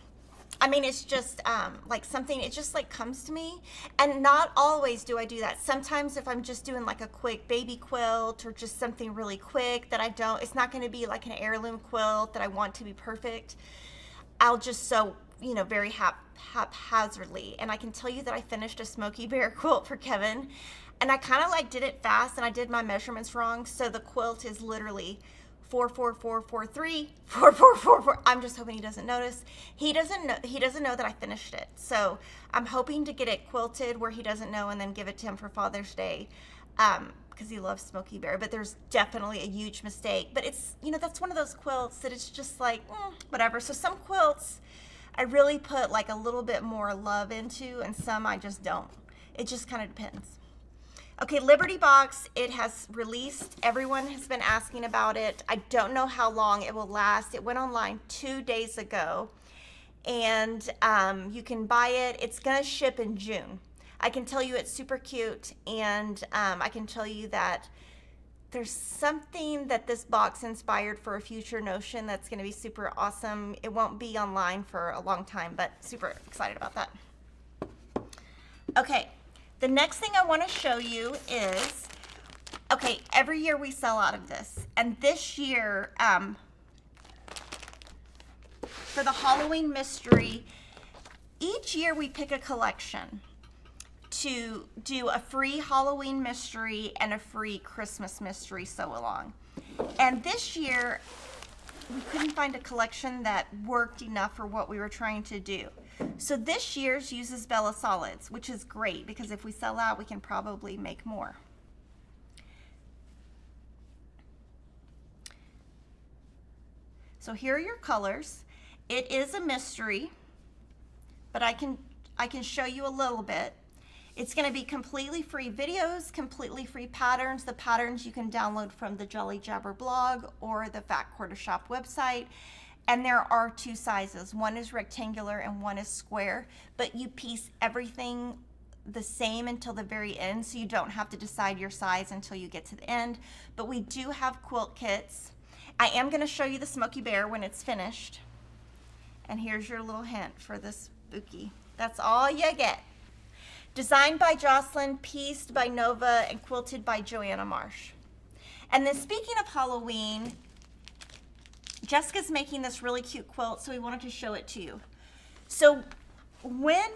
I mean, it's just like something, it just like comes to me. And not always do I do that. Sometimes if I'm just doing like a quick baby quilt or just something really quick that it's not going to be like an heirloom quilt that I want to be perfect, I'll just sew, you know, very haphazardly. And I can tell you that I finished a Smoky Bear quilt for Kevin, and I kind of like did it fast and I did my measurements wrong. So the quilt is literally 4, 4, 4, 4, 3, 4, 4, 4, 4. I'm just hoping he doesn't notice. He doesn't know that I finished it. So I'm hoping to get it quilted where he doesn't know, and then give it to him for Father's Day, because he loves Smoky Bear. But there's definitely a huge mistake. But it's, you know, that's one of those quilts that it's just like, whatever. So some quilts I really put like a little bit more love into, and some I just don't. It just kind of depends. Okay, Liberty Box, it has released. Everyone has been asking about it. I don't know how long it will last. It went online 2 days ago, and you can buy it. It's gonna ship in June. I can tell you it's super cute, and I can tell you that there's something that this box inspired for a future notion that's gonna be super awesome. It won't be online for a long time, but super excited about that. Okay. The next thing I want to show you is, okay, every year we sell out of this. And this year, for the Halloween mystery, each year we pick a collection to do a free Halloween mystery and a free Christmas mystery sew along. And this year, we couldn't find a collection that worked enough for what we were trying to do. So this year's uses Bella Solids, which is great because if we sell out, we can probably make more. So here are your colors. It is a mystery, but I can show you a little bit. It's going to be completely free videos, completely free patterns. The patterns you can download from the Jolly Jabber blog or the Fat Quarter Shop website. And there are two sizes. One is rectangular and one is square, but you piece everything the same until the very end, so you don't have to decide your size until you get to the end. But we do have quilt kits. I am going to show you the Smoky Bear when it's finished. And here's your little hint for this spooky. That's all you get. Designed by Jocelyn, pieced by Nova, and quilted by Joanna Marsh. And then speaking of Halloween, Jessica's making this really cute quilt, so we wanted to show it to you. So when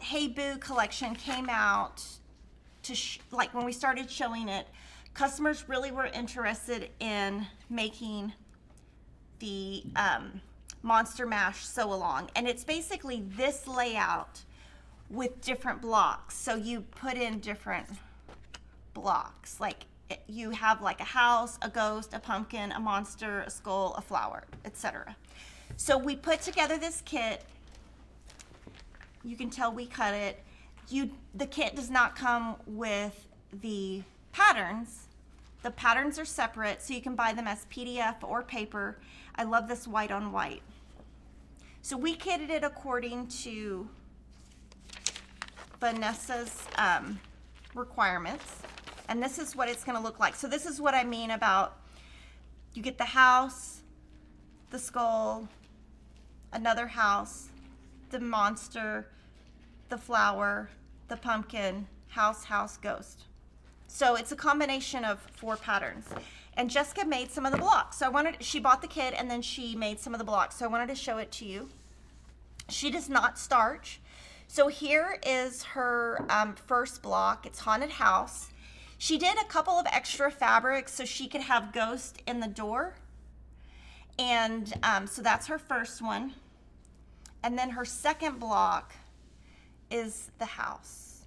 Hey Boo collection came out, like when we started showing it, customers really were interested in making the Monster Mash sew along. And it's basically this layout with different blocks. So you put in different blocks, like you have like a house, a ghost, a pumpkin, a monster, a skull, a flower, etc. So we put together this kit. You can tell we cut it. The kit does not come with the patterns. The patterns are separate, so you can buy them as PDF or paper. I love this white on white. So we kitted it according to Vanessa's requirements. And this is what it's going to look like. So this is what I mean about, you get the house, the skull, another house, the monster, the flower, the pumpkin, house, house, ghost. So it's a combination of 4 patterns. And Jessica made some of the blocks. So she bought the kit and then she made some of the blocks. So I wanted to show it to you. She does not starch. So here is her first block. It's Haunted House. She did a couple of extra fabrics so she could have ghost in the door. And so that's her first one. And then her second block is the house.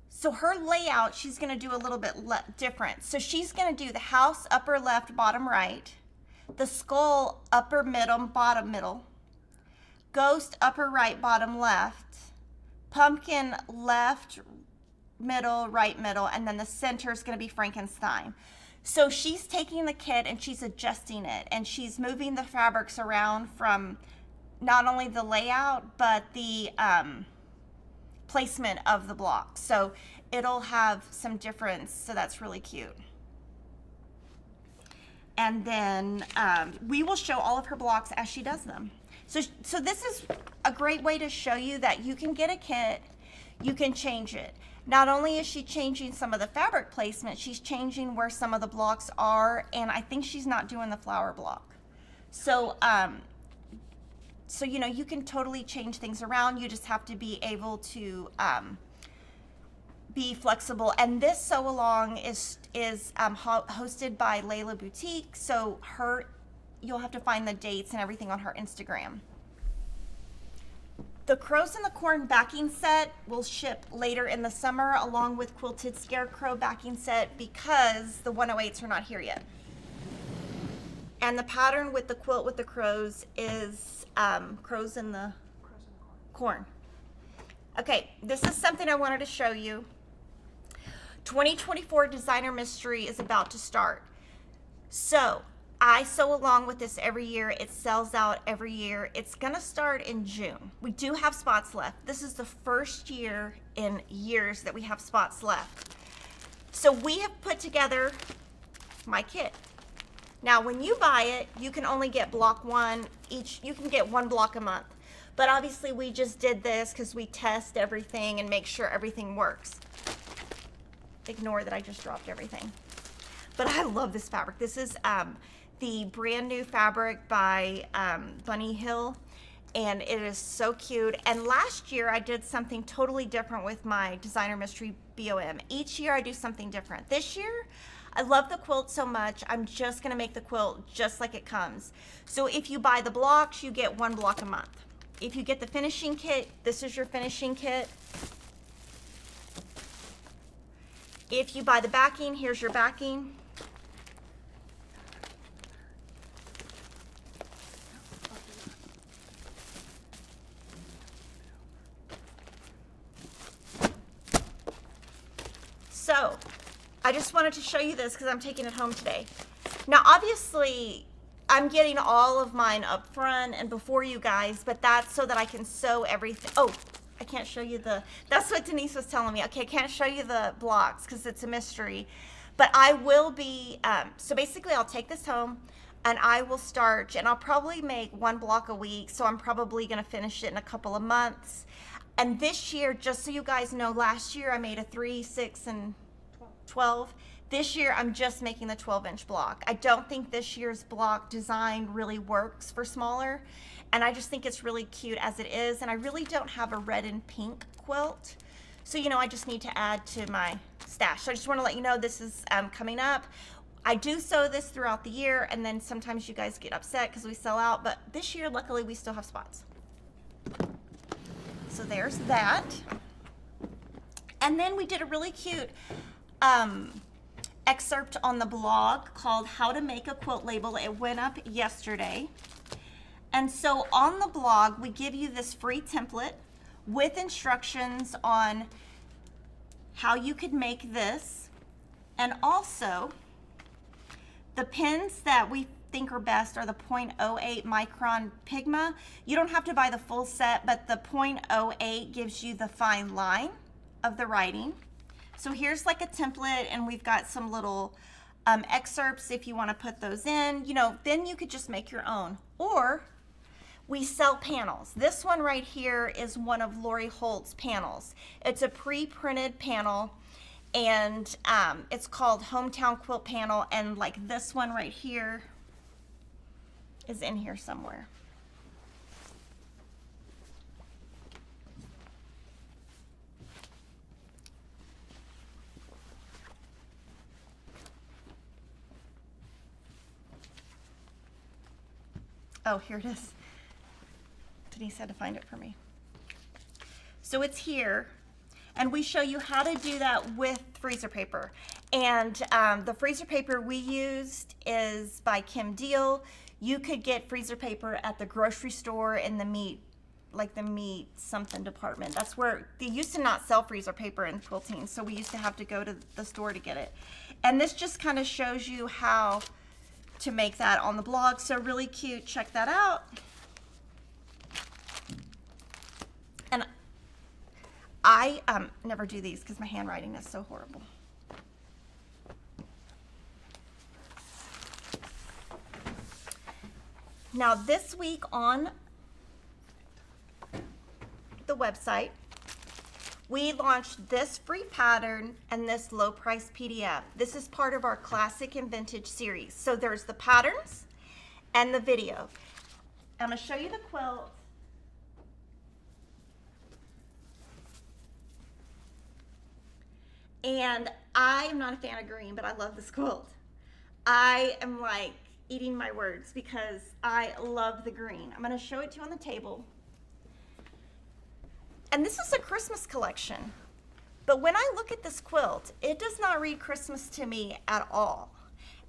So her layout, she's going to do a little bit different. So she's going to do the house upper left, bottom right, the skull upper middle, bottom middle, ghost upper right, bottom left, pumpkin left, middle, right, middle, and then the center is going to be Frankenstein. So she's taking the kit and she's adjusting it, and she's moving the fabrics around from not only the layout, but the placement of the blocks. So it'll have some difference, so that's really cute. And then we will show all of her blocks as she does them. So this is a great way to show you that you can get a kit, you can change it. Not only is she changing some of the fabric placement, she's changing where some of the blocks are, and I think she's not doing the flower block. So, so you know, you can totally change things around. You just have to be able to be flexible. And this sew along is hosted by Layla Boutique. So you'll have to find the dates and everything on her Instagram. The Crows in the Corn backing set will ship later in the summer along with Quilted Scarecrow backing set because the 108s are not here yet. And the pattern with the quilt with the crows is Crows in the Corn. Okay, this is something I wanted to show you. 2024 Designer Mystery is about to start. So I sew along with this every year. It sells out every year. It's gonna start in June. We do have spots left. This is the first year in years that we have spots left. So we have put together my kit. Now when you buy it, you can only get block 1 each. You can get 1 block a month. But obviously we just did this because we test everything and make sure everything works. Ignore that I just dropped everything. But I love this fabric. This is the brand new fabric by Bunny Hill, and it is so cute. And last year I did something totally different with my Designer Mystery BOM. Each year I do something different. This year I love the quilt so much, I'm just gonna make the quilt just like it comes. So if you buy the blocks, you get 1 block a month. If you get the finishing kit, this is your finishing kit. If you buy the backing, here's your backing. So I just wanted to show you this because I'm taking it home today. Now, obviously, I'm getting all of mine up front and before you guys, but that's so that I can sew everything. Oh, I can't show you that's what Denise was telling me. Okay, I can't show you the blocks because it's a mystery, but I will be, so basically I'll take this home and I will starch, and I'll probably make 1 block a week, so I'm probably gonna finish it in a couple of months. And this year, just so you guys know, last year I made a 3, 6, and 12. This year, I'm just making the 12-inch block. I don't think this year's block design really works for smaller, and I just think it's really cute as it is, and I really don't have a red and pink quilt. So, you know, I just need to add to my stash. So I just want to let you know this is coming up. I do sew this throughout the year, and then sometimes you guys get upset because we sell out, but this year, luckily, we still have spots. So there's that. And then we did a really cute excerpt on the blog called How to Make a Quilt Label. It went up yesterday. And so on the blog, we give you this free template with instructions on how you could make this. And also, the pins that we think are best are the 0.08 micron Pigma. You don't have to buy the full set, but the 0.08 gives you the fine line of the writing. So here's like a template, and we've got some little excerpts if you want to put those in. You know, then you could just make your own. Or we sell panels. This one right here is one of Lori Holt's panels. It's a pre-printed panel, and it's called Hometown Quilt Panel, and like this one right here is in here somewhere. Oh, here it is. Denise had to find it for me. So it's here, and we show you how to do that with freezer paper. And the freezer paper we used is by Kim Deal. You could get freezer paper at the grocery store in the meat, like the meat something department. That's where they used to not sell freezer paper in quilting, so we used to have to go to the store to get it. And this just kind of shows you how to make that on the blog. So really cute. Check that out. And I never do these because my handwriting is so horrible. Now this week on the website, we launched this free pattern and this low price PDF. This is part of our classic and vintage series. So there's the patterns and the video. I'm gonna show you the quilt. And I am not a fan of green, but I love this quilt. I am like eating my words because I love the green. I'm gonna show it to you on the table. And this is a Christmas collection, but when I look at this quilt, it does not read Christmas to me at all.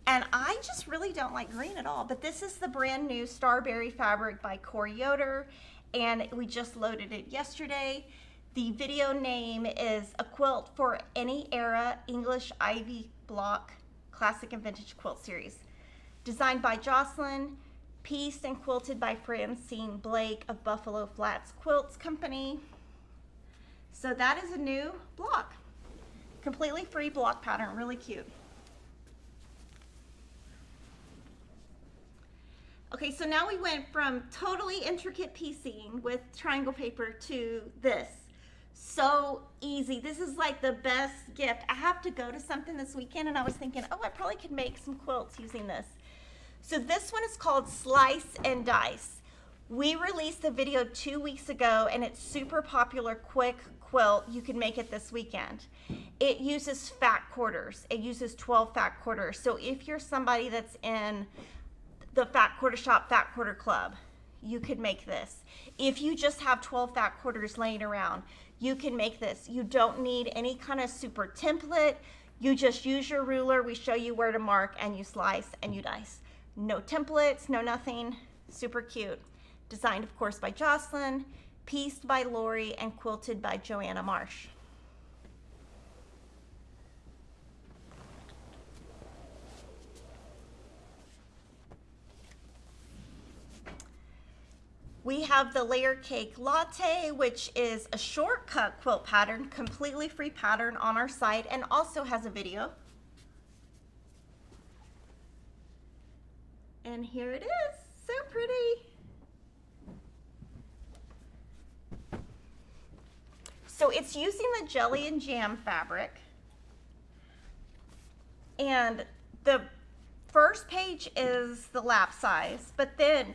And I just really don't like green at all, but this is the brand new Starberry fabric by Corey Yoder, and we just loaded it yesterday. The video name is A Quilt for Any Era English Ivy Block Classic and Vintage Quilt Series. Designed by Jocelyn, pieced and quilted by Francine Blake of Buffalo Flats Quilts Company. So that is a new block, completely free block pattern, really cute. Okay, so now we went from totally intricate piecing with triangle paper to this. So easy. This is like the best gift. I have to go to something this weekend, and I was thinking, oh, I probably could make some quilts using this. So this one is called Slice and Dice. We released the video 2 weeks ago, and it's super popular, quick quilt. You can make it this weekend. It uses fat quarters. It uses 12 fat quarters. So if you're somebody that's in the Fat Quarter Shop, Fat Quarter Club, you could make this. If you just have 12 fat quarters laying around, you can make this. You don't need any kind of super template. You just use your ruler. We show you where to mark, and you slice and you dice. No templates, no nothing. Super cute. Designed, of course, by Jocelyn, pieced by Lori, and quilted by Joanna Marsh. We have the Layer Cake Latte, which is a shortcut quilt pattern, completely free pattern on our site, and also has a video. And here it is, so pretty. So it's using the jelly and jam fabric. And the first page is the lap size, but then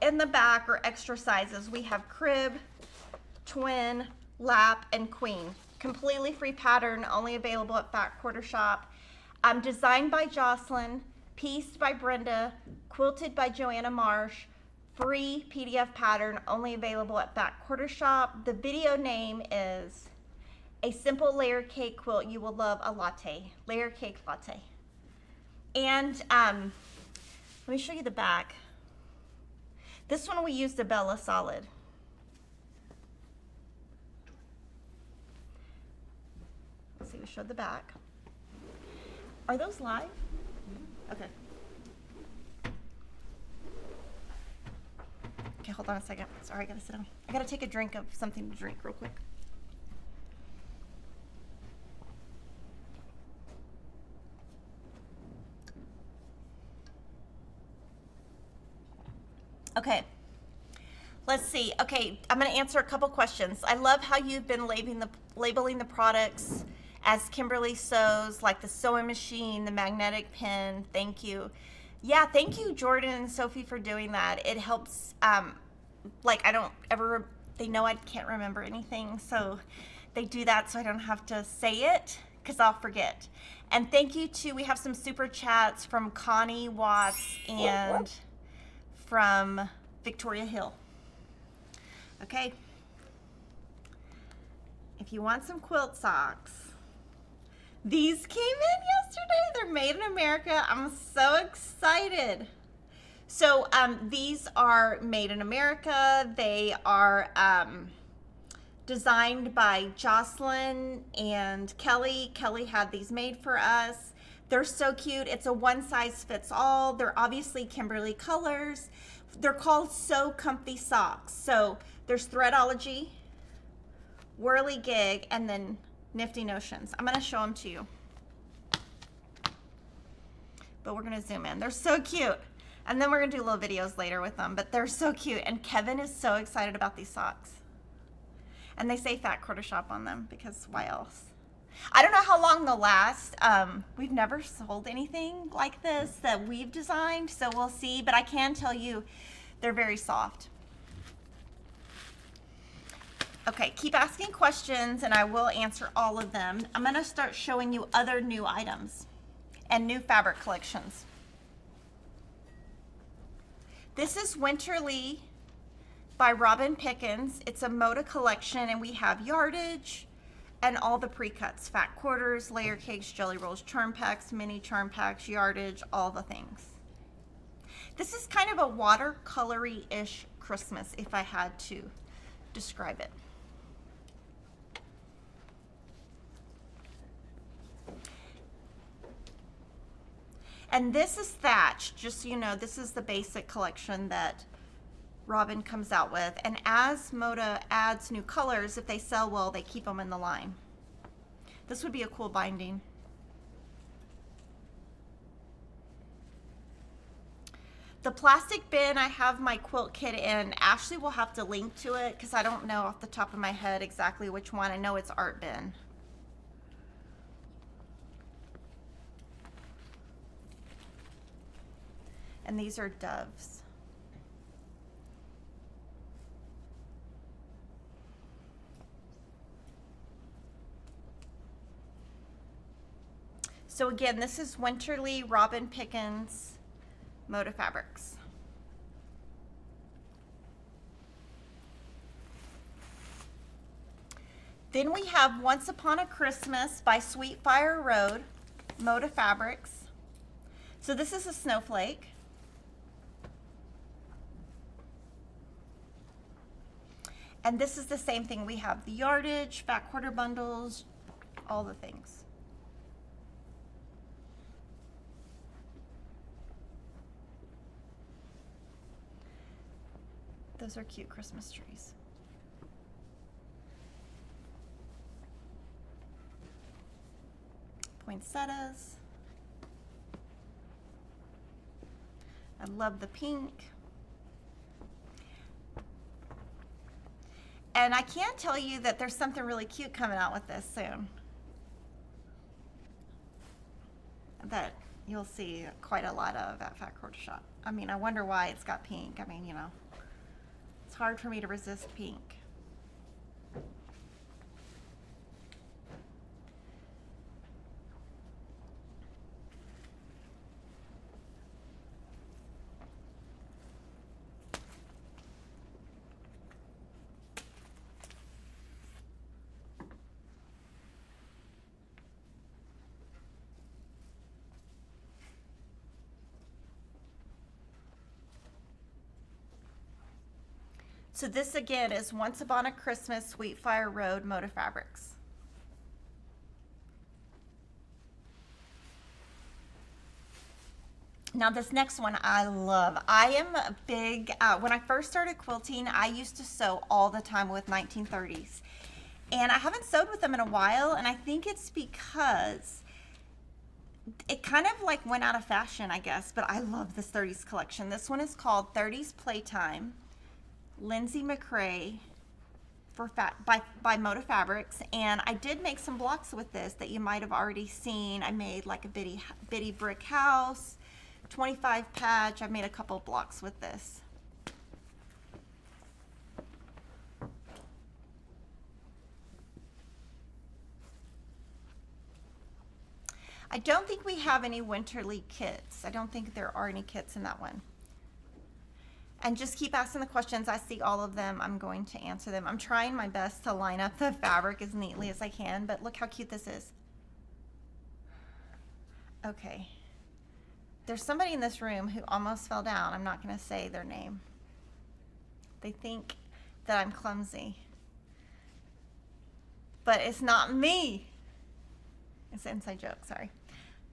in the back are extra sizes. We have crib, twin, lap, and queen. Completely free pattern, only available at Fat Quarter Shop. Designed by Jocelyn, pieced by Brenda, quilted by Joanna Marsh. Free PDF pattern, only available at Fat Quarter Shop. The video name is A Simple Layer Cake Quilt You Will Love a Latte. Layer Cake Latte. And let me show you the back. This one we used a Bella Solid. Let's see, we showed the back. Are those live? Okay. Okay, hold on a second. Sorry, I gotta sit down. I gotta take a drink of something to drink real quick. Okay, let's see. Okay, I'm gonna answer a couple questions. I love how you've been labeling the products as Kimberly sews, like the sewing machine, the magnetic pen. Thank you. Yeah, thank you, Jordan and Sophie, for doing that. It helps, like they know I can't remember anything, so they do that so I don't have to say it, because I'll forget. And thank you to, we have some super chats from Connie Watts and from Victoria Hill. Okay. If you want some quilt socks, these came in yesterday. They're made in America. I'm so excited. So these are made in America. They are designed by Jocelyn and Kelly. Kelly had these made for us. They're so cute. It's a one size fits all. They're obviously Kimberly colors. They're called So Comfy Socks. So there's Threadology, Whirligig, and then Nifty Notions. I'm going to show them to you. But we're going to zoom in. They're so cute. And then we're going to do little videos later with them. But they're so cute. And Kevin is so excited about these socks. And they say Fat Quarter Shop on them, because why else? I don't know how long they'll last. We've never sold anything like this that we've designed, so we'll see. But I can tell you they're very soft. Okay, keep asking questions and I will answer all of them. I'm going to start showing you other new items and new fabric collections. This is Winterly by Robin Pickens. It's a Moda collection, and we have yardage and all the pre-cuts, fat quarters, layer cakes, jelly rolls, charm packs, mini charm packs, yardage, all the things. This is kind of a watercolory-ish Christmas, if I had to describe it. And this is Thatch, just so you know, this is the basic collection that Robin comes out with. And as Moda adds new colors, if they sell well, they keep them in the line. This would be a cool binding. The plastic bin, I have my quilt kit in. Ashley will have to link to it because I don't know off the top of my head exactly which one. I know it's Art Bin. And these are doves. So again, this is Winterly, Robin Pickens, Moda Fabrics. Then we have Once Upon a Christmas by Sweet Fire Road, Moda Fabrics. So this is a snowflake. And this is the same thing. We have the yardage, fat quarter bundles, all the things. Those are cute Christmas trees. Poinsettias. I love the pink. And I can tell you that there's something really cute coming out with this soon that you'll see quite a lot of at Fat Quarter Shop. I mean, I wonder why it's got pink. I mean, you know, it's hard for me to resist pink. So this again is Once Upon a Christmas Sweet Fire Road Moda Fabrics. Now this next one I love. I am a big, when I first started quilting, I used to sew all the time with 1930s. And I haven't sewed with them in a while, and I think it's because it kind of like went out of fashion, I guess, but I love this 30s collection. This one is called 30s Playtime. Lindsay McCrae by Moda Fabrics, and I did make some blocks with this that you might have already seen. I made like a bitty brick house, 25 patch. I've made a couple of blocks with this. I don't think we have any winterly kits. I don't think there are any kits in that one. And just keep asking the questions. I see all of them. I'm going to answer them. I'm trying my best to line up the fabric as neatly as I can, but look how cute this is. Okay. There's somebody in this room who almost fell down. I'm not going to say their name. They think that I'm clumsy. But it's not me. It's an inside joke, sorry.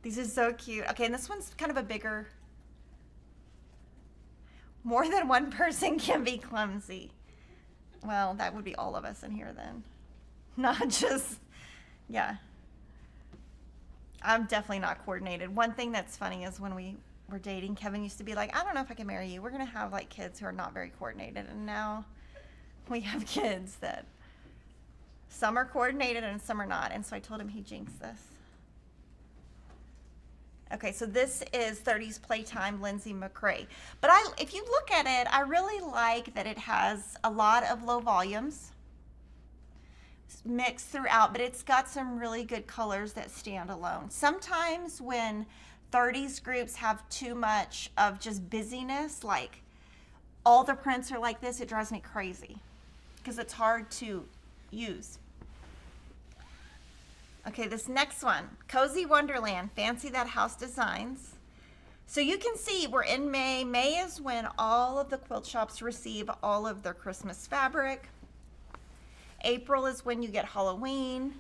These are so cute. Okay, and this one's kind of a bigger. More than one person can be clumsy. Well, that would be all of us in here then. Not just, yeah. I'm definitely not coordinated. One thing that's funny is when we were dating, Kevin used to be like, I don't know if I can marry you. We're going to have like kids who are not very coordinated. And now we have kids that some are coordinated and some are not. And so I told him he jinxed this. Okay, so this is 30s Playtime Lindsay McCrae. But if you look at it, I really like that it has a lot of low volumes mixed throughout, but it's got some really good colors that stand alone. Sometimes when 30s groups have too much of just busyness, like all the prints are like this, it drives me crazy because it's hard to use. Okay, this next one, Cozy Wonderland, Fancy That House Designs. So you can see we're in May. May is when all of the quilt shops receive all of their Christmas fabric. April is when you get Halloween.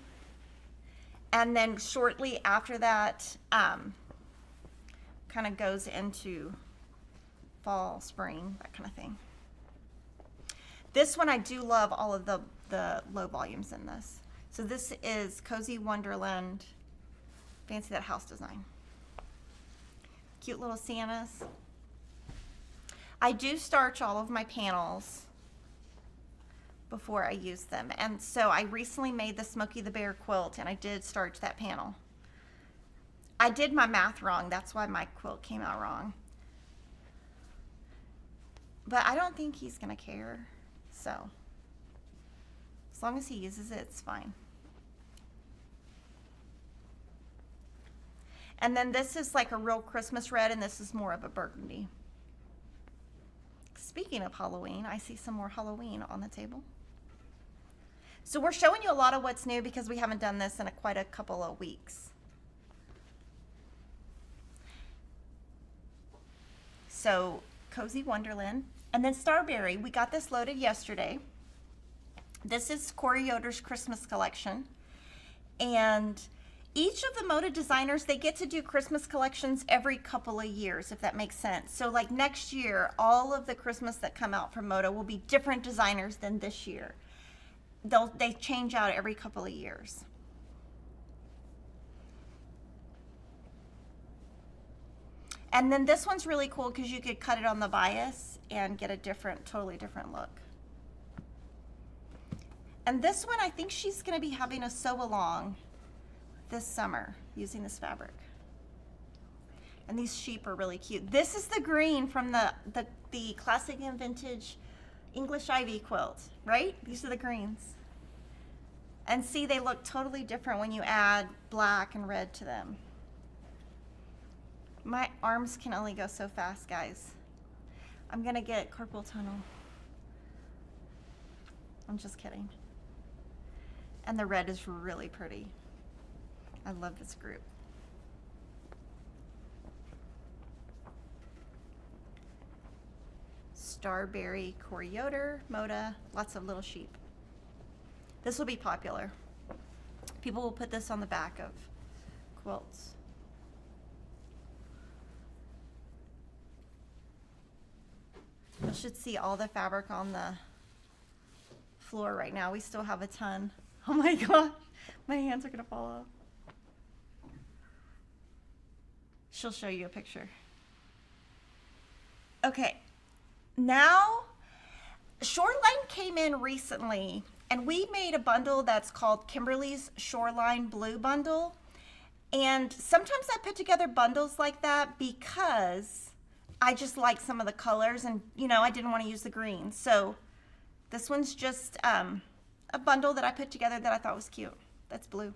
And then shortly after that, kind of goes into fall, spring, that kind of thing. This one, I do love all of the low volumes in this. So this is Cozy Wonderland, Fancy That House Design. Cute little Santas. I do starch all of my panels before I use them. And so I recently made the Smokey the Bear quilt, and I did starch that panel. I did my math wrong. That's why my quilt came out wrong. But I don't think he's going to care. So as long as he uses it, it's fine. And then this is like a real Christmas red, and this is more of a burgundy. Speaking of Halloween, I see some more Halloween on the table. So we're showing you a lot of what's new because we haven't done this in quite a couple of weeks. So Cozy Wonderland. And then Starberry, we got this loaded yesterday. This is Corey Yoder's Christmas collection. And each of the Moda designers, they get to do Christmas collections every couple of years, if that makes sense. So like next year, all of the Christmas that come out from Moda will be different designers than this year. They change out every couple of years. And then this one's really cool because you could cut it on the bias and get a totally different look. And this one, I think she's going to be having a sew along this summer using this fabric. And these sheep are really cute. This is the green from the classic and vintage English ivy quilt, right? These are the greens. And see, they look totally different when you add black and red to them. My arms can only go so fast, guys. I'm gonna get carpal tunnel. I'm just kidding. And the red is really pretty. I love this group. Starberry Corioder, Moda, lots of little sheep. This will be popular. People will put this on the back of quilts. You should see all the fabric on the floor right now. We still have a ton. Oh my gosh, my hands are gonna fall off. She'll show you a picture. Okay, now Shoreline came in recently and we made a bundle that's called Kimberly's Shoreline Blue Bundle. And sometimes I put together bundles like that because I just like some of the colors and, you know, I didn't want to use the green. So this one's just a bundle that I put together that I thought was cute. That's blue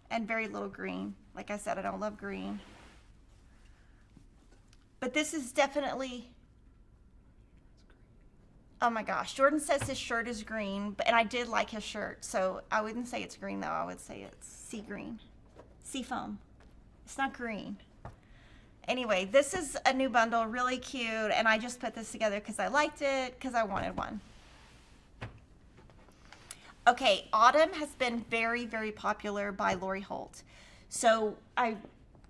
and very little green. Like I said, I don't love green. But this is definitely, oh my gosh, Jordan says his shirt is green, and I did like his shirt. So I wouldn't say it's green though, I would say it's sea green, sea foam. It's not green. Anyway, this is a new bundle, really cute, and I just put this together because I liked it, because I wanted one. Okay, Autumn has been very, very popular by Lori Holt. So I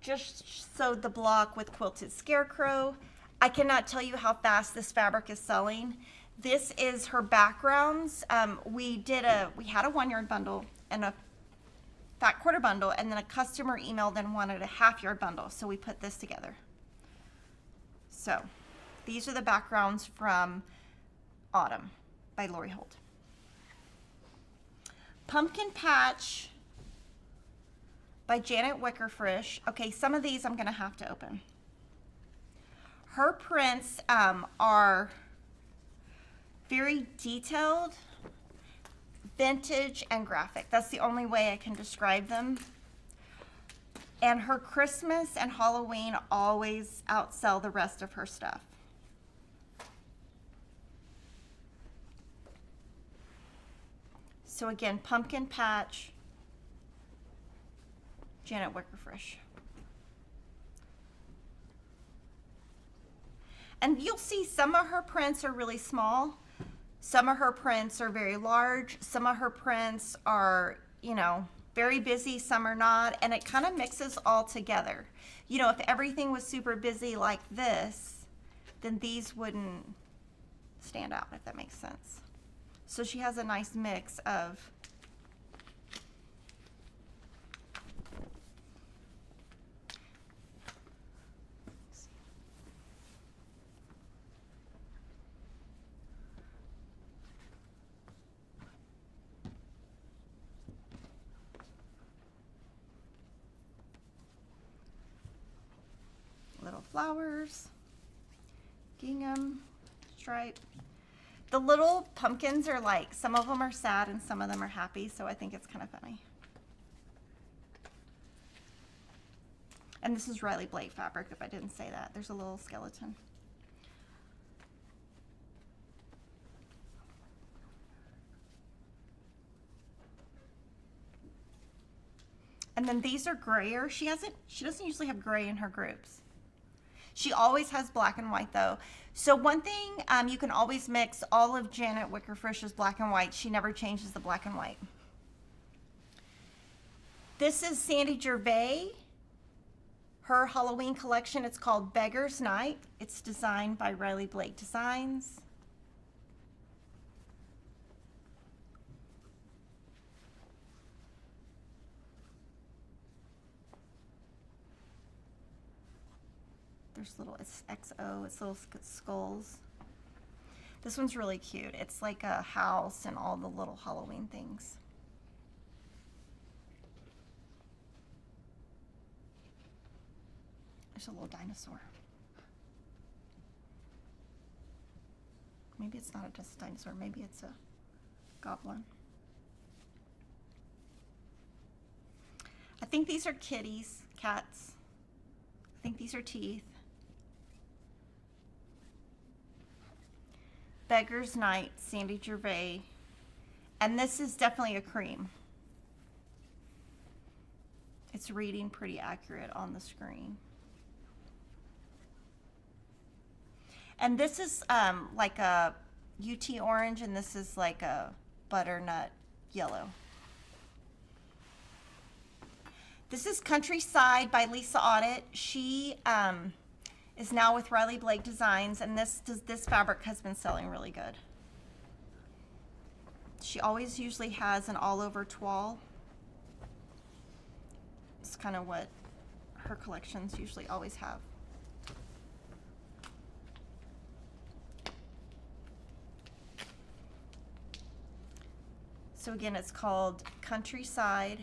just sewed the block with Quilted Scarecrow. I cannot tell you how fast this fabric is selling. This is her backgrounds. We had a 1-yard bundle and a fat quarter bundle, and then a customer emailed and wanted a 1/2-yard bundle, so we put this together. So these are the backgrounds from Autumn by Lori Holt. Pumpkin Patch by Janet Wickerfrisch. Okay, some of these I'm gonna have to open. Her prints are very detailed, vintage, and graphic. That's the only way I can describe them. And her Christmas and Halloween always outsell the rest of her stuff. So again, Pumpkin Patch, Janet Wickerfrisch. And you'll see some of her prints are really small. Some of her prints are very large. Some of her prints are, you know, very busy, some are not, and it kind of mixes all together. You know, if everything was super busy like this, then these wouldn't stand out, if that makes sense. So she has a nice mix of little flowers, gingham, stripe. The little pumpkins are like, some of them are sad and some of them are happy, so I think it's kind of funny. And this is Riley Blake fabric, if I didn't say that. There's a little skeleton. And then these are grayer. She doesn't usually have gray in her groups. She always has black and white though. So one thing, you can always mix all of Janet Wickerfrisch's black and white. She never changes the black and white. This is Sandy Gervais. Her Halloween collection, it's called Beggar's Night. It's designed by Riley Blake Designs. There's little, it's XO, it's little skulls. This one's really cute. It's like a house and all the little Halloween things. There's a little dinosaur. Maybe it's not just a dinosaur, maybe it's a goblin. I think these are kitties, cats. I think these are teeth. Beggar's Night, Sandy Gervais. And this is definitely a cream. It's reading pretty accurate on the screen. And this is like a UT orange, and this is like a butternut yellow. This is Countryside by Lisa Audit. She is now with Riley Blake Designs, and this fabric has been selling really good. She always usually has an all-over toile. It's kind of what her collections usually always have. So again, it's called Countryside.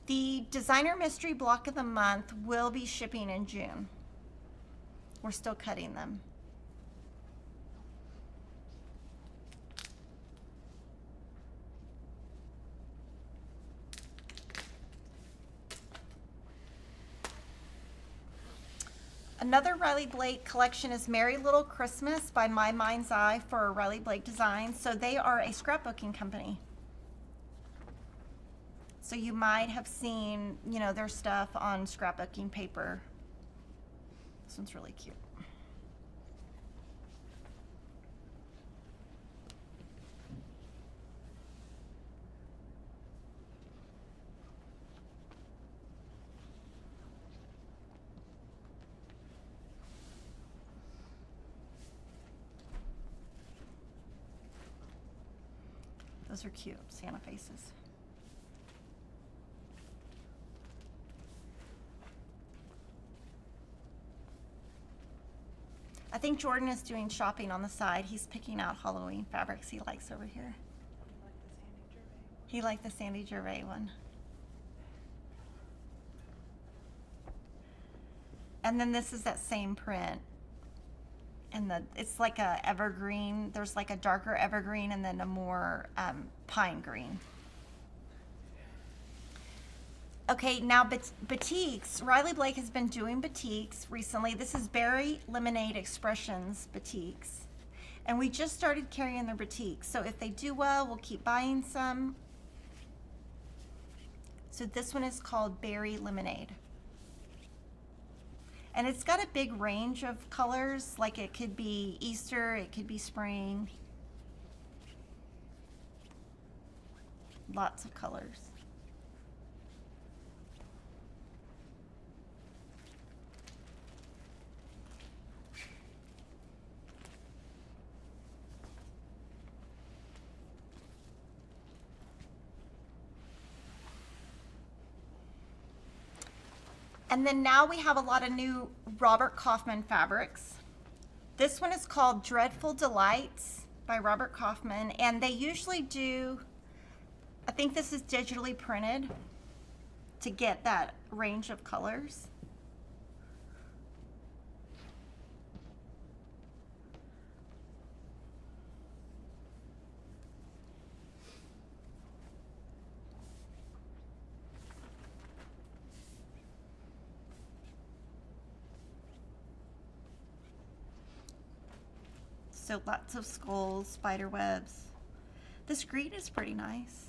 The Designer Mystery Block of the Month will be shipping in June. We're still cutting them. Another Riley Blake collection is Merry Little Christmas by My Mind's Eye for Riley Blake Designs. So they are a scrapbooking company. So you might have seen, you know, their stuff on scrapbooking paper. This one's really cute. Those are cute, Santa faces. I think Jordan is doing shopping on the side. He's picking out Halloween fabrics he likes over here. He liked the Sandy Gervais one. And then this is that same print. And it's like a evergreen. There's like a darker evergreen and then a more pine green. Okay, now batiks. Riley Blake has been doing batiks recently. This is Berry Lemonade Expressions batiks. And we just started carrying their batiks. So if they do well, we'll keep buying some. So this one is called Berry Lemonade. And it's got a big range of colors, like it could be Easter, it could be spring. Lots of colors. And then now we have a lot of new Robert Kaufman fabrics. This one is called Dreadful Delights by Robert Kaufman, and they usually do, I think this is digitally printed to get that range of colors. So lots of skulls, spider webs. This green is pretty nice.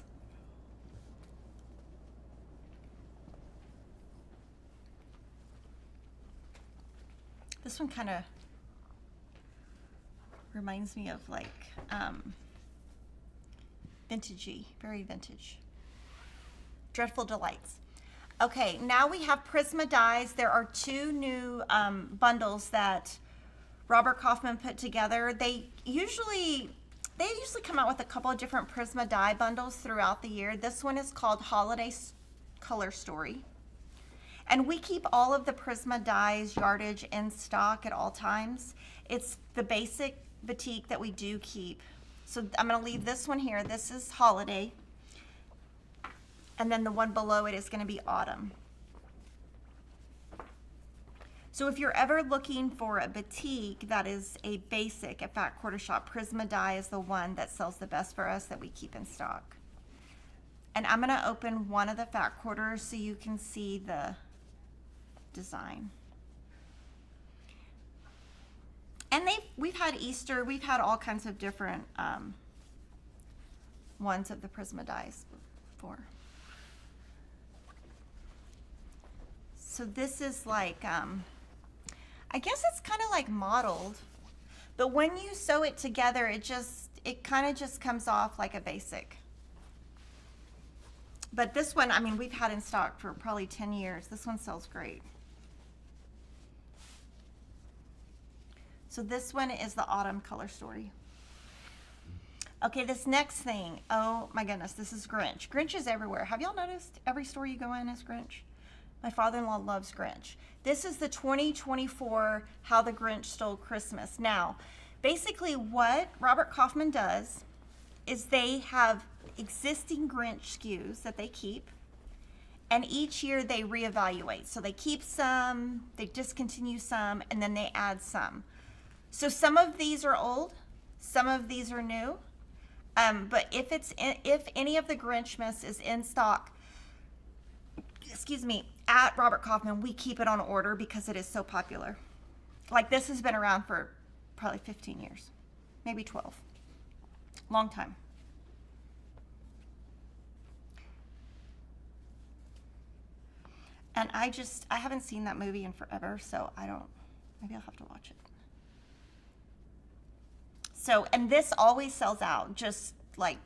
This one kind of reminds me of like vintagey, very vintage. Dreadful Delights. Okay, now we have Prisma dies. There are 2 new bundles that Robert Kaufman put together. They usually come out with a couple of different Prisma die bundles throughout the year. This one is called Holiday Color Story. And we keep all of the Prisma dies yardage in stock at all times. It's the basic batik that we do keep. So I'm going to leave this one here. This is Holiday. And then the one below it is going to be Autumn. So if you're ever looking for a batik that is a basic at Fat Quarter Shop, Prisma die is the one that sells the best for us that we keep in stock. And I'm going to open one of the Fat Quarters so you can see the design. And we've had Easter, we've had all kinds of different ones of the Prisma dies before. So this is like, I guess it's kind of like modeled, but when you sew it together, it kind of just comes off like a basic. But this one, I mean, we've had in stock for probably 10 years. This one sells great. So this one is the Autumn Color Story. Okay, this next thing, oh my goodness, this is Grinch. Grinch is everywhere. Have y'all noticed every store you go in is Grinch? My father-in-law loves Grinch. This is the 2024 How the Grinch Stole Christmas. Now, basically what Robert Kaufman does is they have existing Grinch SKUs that they keep, and each year they reevaluate. So they keep some, they discontinue some, and then they add some. So some of these are old, some of these are new, but if any of the Grinchmas is in stock, excuse me, at Robert Kaufman, we keep it on order because it is so popular. Like this has been around for probably 15 years, maybe 12, long time. And I haven't seen that movie in forever, so maybe I'll have to watch it. So, and this always sells out, just like,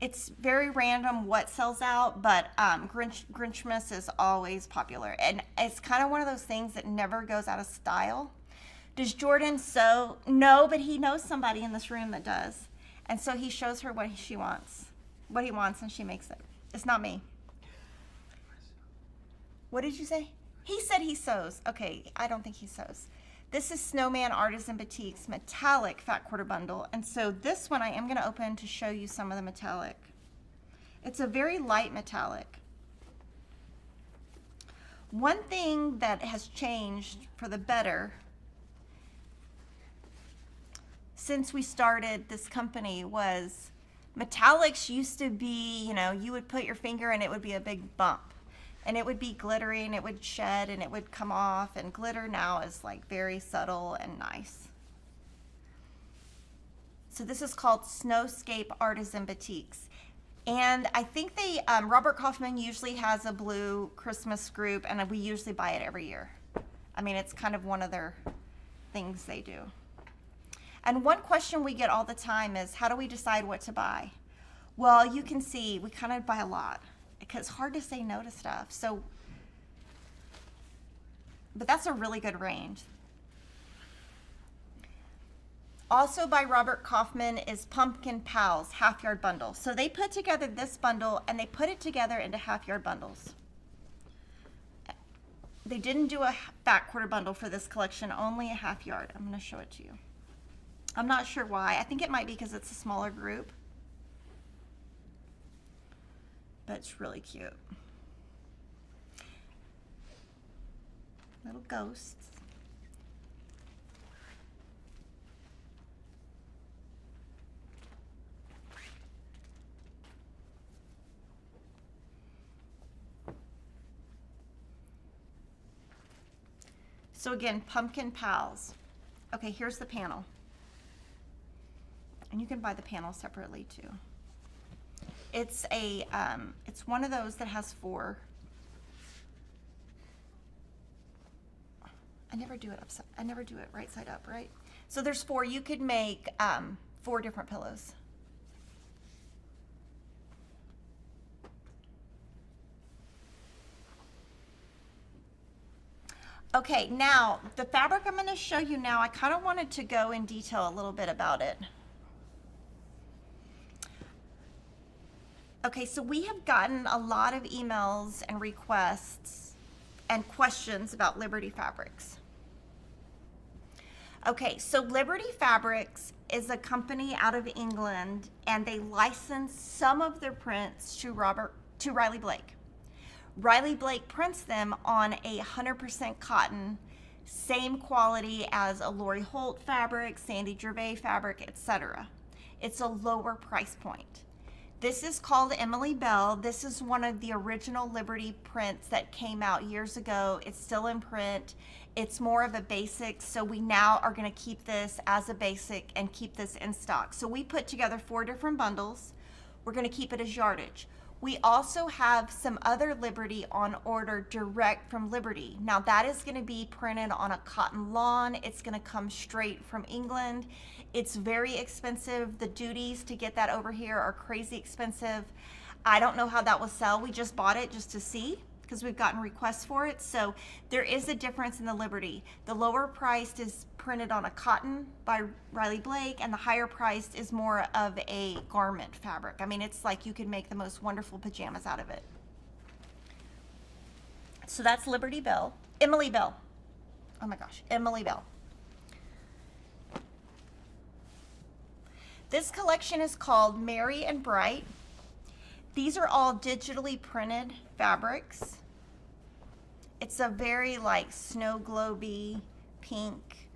it's very random what sells out, but Grinchmas is always popular. And it's kind of one of those things that never goes out of style. Does Jordan sew? No, but he knows somebody in this room that does. And so he shows her what he wants, and she makes it. It's not me. What did you say? He said he sews. Okay, I don't think he sews. This is Snowman Artisan Batiks Metallic Fat Quarter Bundle. And so this one I am going to open to show you some of the metallic. It's a very light metallic. One thing that has changed for the better since we started this company was metallics used to be, you know, you would put your finger and it would be a big bump. And it would be glittery and it would shed and it would come off, and glitter now is like very subtle and nice. So this is called Snowscape Artisan Batiks. And I think they, Robert Kaufman usually has a blue Christmas group, and we usually buy it every year. I mean, it's kind of one of their things they do. And one question we get all the time is, how do we decide what to buy? Well, you can see we kind of buy a lot, because it's hard to say no to stuff. So, but that's a really good range. Also by Robert Kaufman is Pumpkin Pals Half Yard Bundle. So they put together this bundle and they put it together into half yard bundles. They didn't do a fat quarter bundle for this collection, only a half yard. I'm going to show it to you. I'm not sure why. I think it might be because it's a smaller group. But it's really cute. Little ghosts. So again, Pumpkin Pals. Okay, here's the panel. And you can buy the panel separately too. It's a, it's one of those that has 4. I never do it upside, I never do it right side up, right? So there's 4, you could make 4 different pillows. Okay, now the fabric I'm going to show you now, I kind of wanted to go in detail a little bit about it. Okay, so we have gotten a lot of emails and requests and questions about Liberty Fabrics. Okay, so Liberty Fabrics is a company out of England, and they license some of their prints to Riley Blake. Riley Blake prints them on 100% cotton, same quality as a Lori Holt fabric, Sandy Gervais fabric, etc. It's a lower price point. This is called Emily Bell. This is one of the original Liberty prints that came out years ago. It's still in print. It's more of a basic, so we now are going to keep this as a basic and keep this in stock. So we put together 4 different bundles. We're going to keep it as yardage. We also have some other Liberty on order direct from Liberty. Now that is going to be printed on a cotton lawn. It's going to come straight from England. It's very expensive. The duties to get that over here are crazy expensive. I don't know how that will sell. We just bought it just to see, because we've gotten requests for it. So there is a difference in the Liberty. The lower priced is printed on a cotton by Riley Blake, and the higher priced is more of a garment fabric. I mean, it's like you could make the most wonderful pajamas out of it. So that's Liberty Bell. Emily Bell. Oh my gosh, Emily Bell. This collection is called Merry and Bright. These are all digitally printed fabrics. It's a very like snow globy pink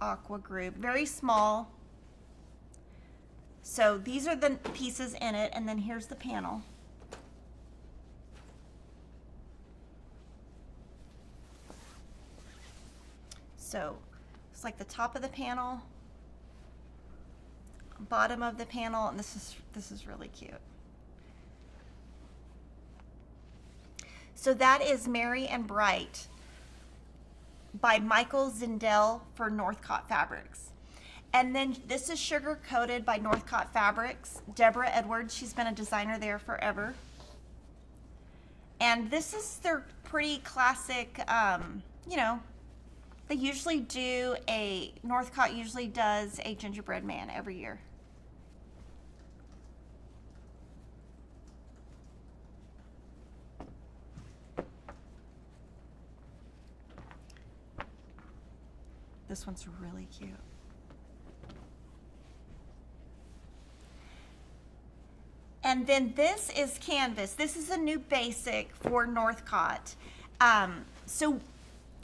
aqua group, very small. So these are the pieces in it, and then here's the panel. So it's like the top of the panel, bottom of the panel, and this is really cute. So that is Merry and Bright by Michael Zindel for Northcott Fabrics. And then this is Sugar Coated by Northcott Fabrics. Deborah Edwards, she's been a designer there forever. And this is their pretty classic, you know, they usually do Northcott usually does a gingerbread man every year. This one's really cute. And then this is canvas. This is a new basic for Northcott. So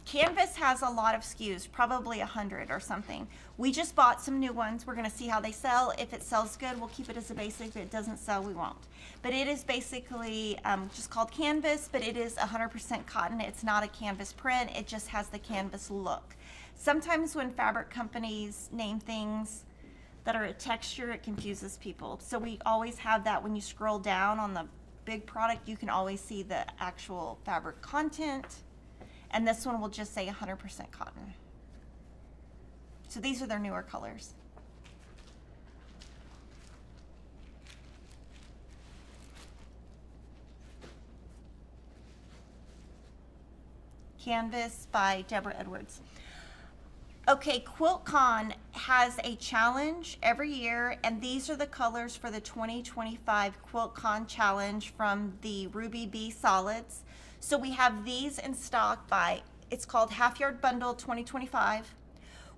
canvas has a lot of SKUs, probably 100 or something. We just bought some new ones. We're gonna see how they sell. If it sells good, we'll keep it as a basic. If it doesn't sell, we won't. But it is basically just called canvas, but it is 100% cotton. It's not a canvas print. It just has the canvas look. Sometimes when fabric companies name things that are a texture, it confuses people. So we always have that when you scroll down on the big product, you can always see the actual fabric content. And this one will just say 100% cotton. So these are their newer colors. Canvas by Deborah Edwards. Okay, QuiltCon has a challenge every year, and these are the colors for the 2025 QuiltCon challenge from the Ruby Bee Solids. So we have these in stock by, it's called Half Yard Bundle 2025.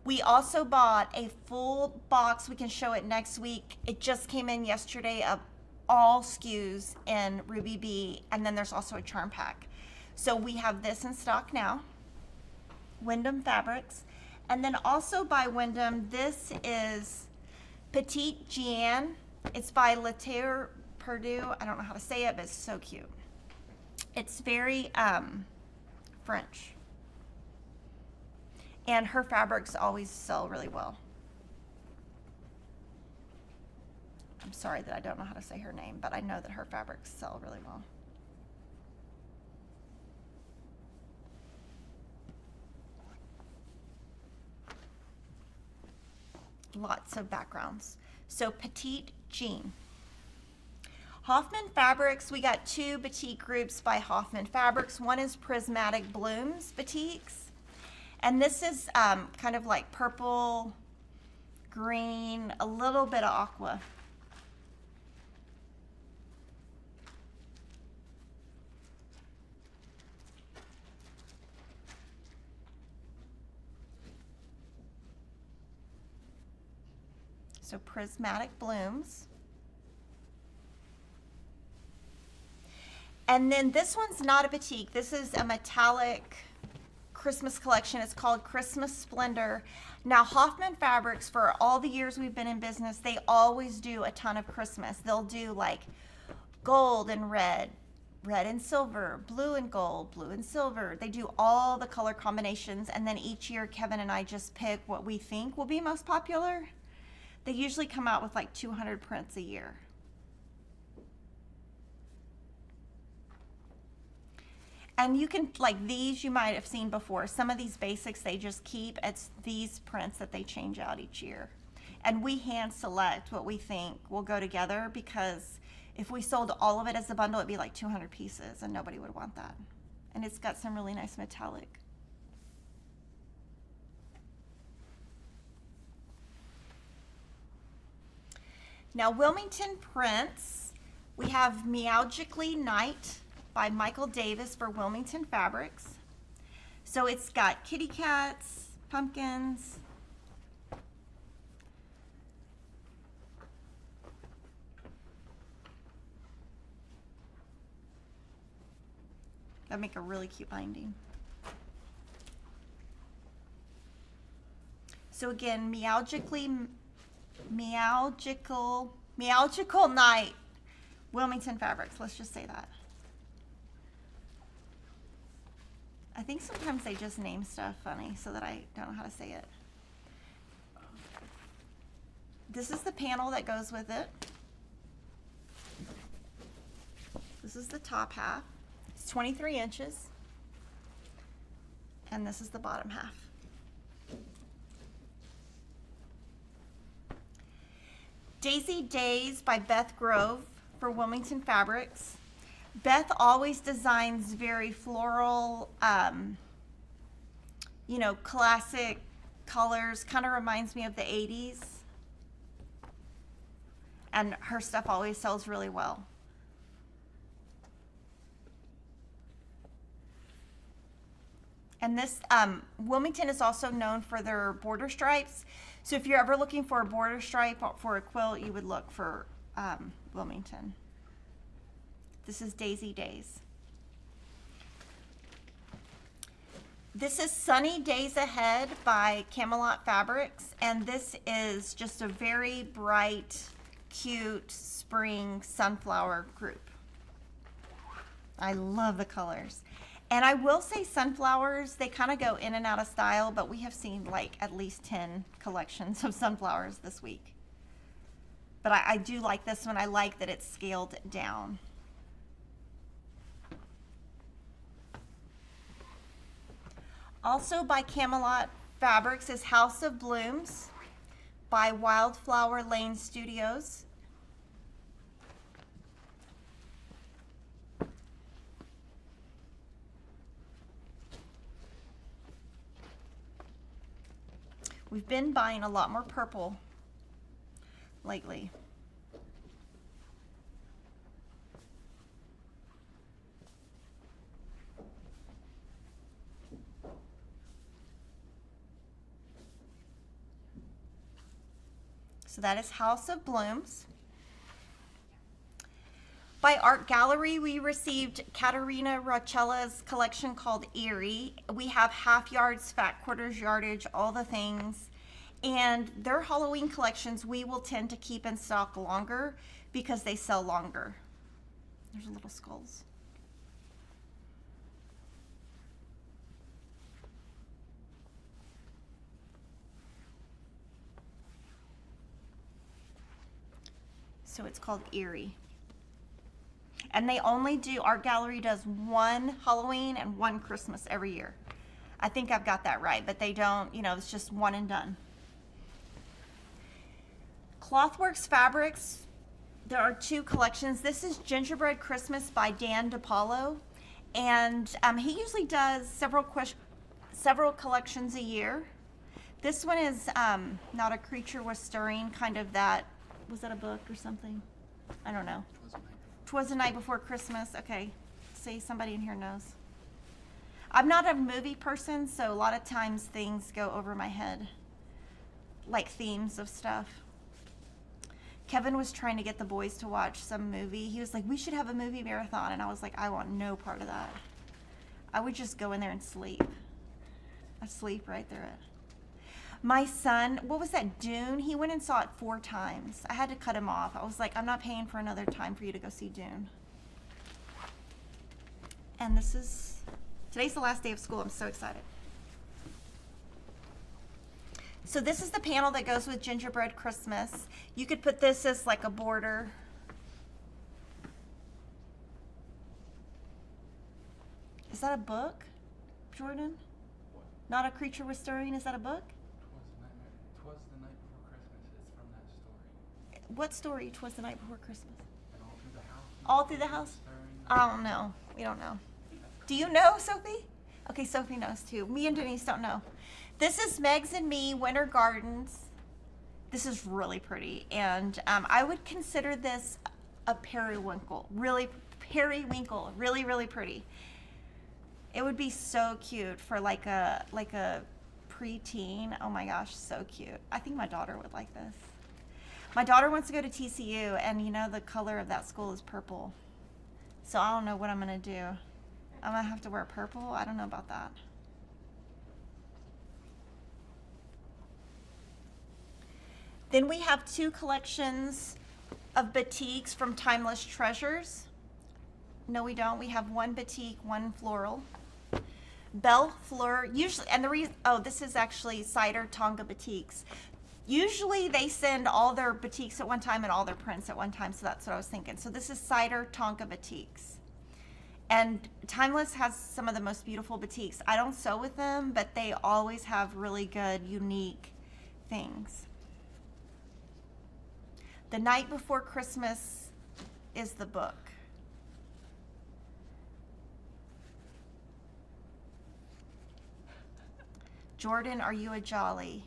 We also bought a full box, we can show it next week. It just came in yesterday of all SKUs in Ruby Bee, and then there's also a charm pack. So we have this in stock now, Wyndham Fabrics. And then also by Wyndham, this is Petite Jeanne. It's by Lataire Perdue. I don't know how to say it, but it's so cute. It's very French. And her fabrics always sell really well. I'm sorry that I don't know how to say her name, but I know that her fabrics sell really well. lots of backgrounds. So Petite Jean. Hoffman Fabrics, we got 2 batik groups by Hoffman Fabrics. One is Prismatic Blooms Batiks, and this is kind of like purple, green, a little bit of aqua. So Prismatic Blooms. And then this one's not a batik. This is a metallic Christmas collection. It's called Christmas Splendor. Now, Hoffman Fabrics, for all the years we've been in business, they always do a ton of Christmas. They'll do like gold and red, red and silver, blue and gold, blue and silver. They do all the color combinations, and then each year Kevin and I just pick what we think will be most popular. They usually come out with like 200 prints a year. And you can, like these you might have seen before. Some of these basics they just keep. It's these prints that they change out each year. And we hand select what we think will go together, because if we sold all of it as a bundle, it'd be like 200 pieces and nobody would want that. And it's got some really nice metallic. Now, Wilmington prints, we have Meowgically Night by Michael Davis for Wilmington Fabrics. So it's got kitty cats, pumpkins. That'd make a really cute binding. So again, Meowgically Night, Wilmington Fabrics. Let's just say that. I think sometimes they just name stuff funny so that I don't know how to say it. This is the panel that goes with it. This is the top half. It's 23 inches. And this is the bottom half. Daisy Days by Beth Grove for Wilmington Fabrics. Beth always designs very floral, you know, classic colors. Kind of reminds me of the 80s. And her stuff always sells really well. And this, Wilmington is also known for their border stripes. So if you're ever looking for a border stripe for a quilt, you would look for Wilmington. This is Daisy Days. This is Sunny Days Ahead by Camelot Fabrics, and this is just a very bright, cute spring sunflower group. I love the colors. And I will say sunflowers, they kind of go in and out of style, but we have seen like at least 10 collections of sunflowers this week. But I do like this one. I like that it's scaled down. Also by Camelot Fabrics is House of Blooms by Wildflower Lane Studios. We've been buying a lot more purple lately. So that is House of Blooms. By Art Gallery, we received Katerina Rocella's collection called Erie. We have half yards, fat quarters, yardage, all the things. And their Halloween collections we will tend to keep in stock longer because they sell longer. There's little skulls. So it's called Erie. And they only do, Art Gallery does one Halloween and one Christmas every year. I think I've got that right, but they don't, you know, it's just one and done. Clothworks Fabrics, there are 2 collections. This is Gingerbread Christmas by Dan DePaulo, and he usually does several collections a year. This one is Not a Creature Was Stirring, kind of that, was that a book or something? I don't know. 'Twas the Night Before Christmas. Okay, see, somebody in here knows. I'm not a movie person, so a lot of times things go over my head, like themes of stuff. Kevin was trying to get the boys to watch some movie. He was like, we should have a movie marathon. And I was like, I want no part of that. I would just go in there and sleep. I'd sleep right through it. My son, what was that, Dune? He went and saw it 4 times. I had to cut him off. I was like, I'm not paying for another time for you to go see Dune. And today's the last day of school. I'm so excited. So this is the panel that goes with Gingerbread Christmas. You could put this as like a border. Is that a book, Jordan? What? Not a Creature Was Stirring, is that a book? 'Twas the Night Before Christmas. It's from that story. What story, 'Twas the Night Before Christmas? And all through the house. All through the house? Stirring. I don't know. We don't know. Do you know, Sophie? Okay, Sophie knows too. Me and Denise don't know. This is Meg's and Me Winter Gardens. This is really pretty, and I would consider this a periwinkle. Really pretty. It would be so cute for like a preteen. Oh my gosh, so cute. I think my daughter would like this. My daughter wants to go to TCU, and you know the color of that school is purple. So I don't know what I'm gonna do. I'm gonna have to wear purple. I don't know about that. Then we have 2 collections of batiks from Timeless Treasures. No, we don't. We have 1 batik, 1 floral. Belle Fleur, usually, and the reason, this is actually Cider Tonga Batiks. Usually they send all their batiks at one time and all their prints at one time, so that's what I was thinking. So this is Cider Tonga Batiks. And Timeless has some of the most beautiful batiks. I don't sew with them, but they always have really good, unique things. The Night Before Christmas is the book. Jordan, are you a jolly?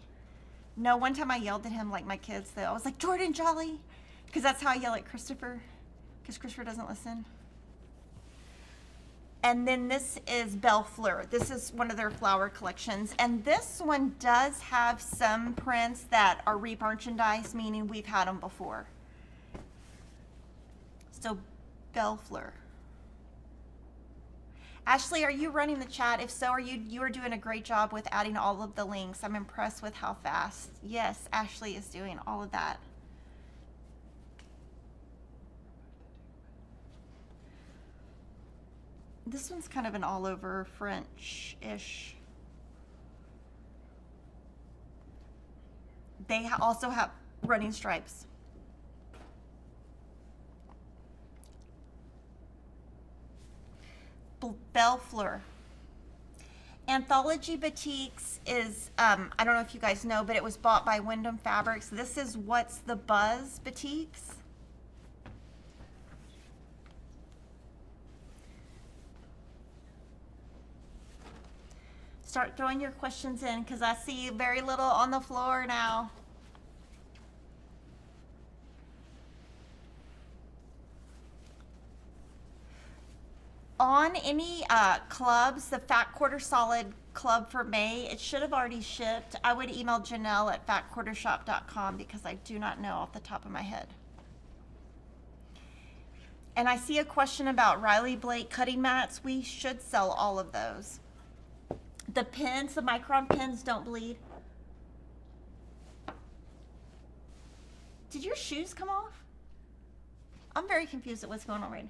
No, one time I yelled at him like my kids though. I was like, Jordan, jolly. Because that's how I yell at Christopher. Because Christopher doesn't listen. And then this is Belle Fleur. This is one of their flower collections. And this one does have some prints that are re-merchandised, meaning we've had them before. So Belle Fleur. Ashley, are you running the chat? If so, you are doing a great job with adding all of the links. I'm impressed with how fast. Yes, Ashley is doing all of that. This one's kind of an all over French-ish. They also have running stripes. Belle Fleur. Anthology Batiks is, I don't know if you guys know, but it was bought by Wyndham Fabrics. This is What's the Buzz Batiks. Start throwing your questions in because I see very little on the floor now. On any clubs, the Fat Quarter Solid Club for May, it should have already shipped. I would email Janelle at fatquartershop.com because I do not know off the top of my head. And I see a question about Riley Blake cutting mats. We should sell all of those. The pins, the micron pins don't bleed. Did your shoes come off? I'm very confused at what's going on right now.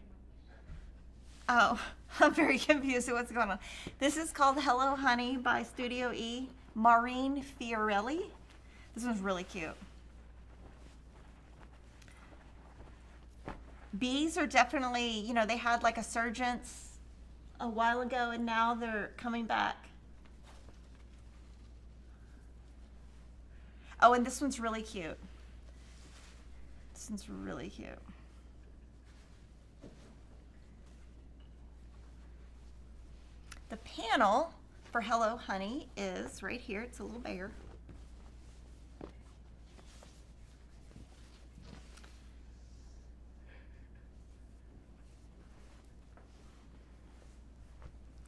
Oh, I'm very confused at what's going on. This is called Hello Honey by Studio E. Maureen Fiorelli. This one's really cute. Bees are definitely, you know, they had like a surgence a while ago and now they're coming back. Oh, and this one's really cute. This one's really cute. The panel for Hello Honey is right here. It's a little bigger.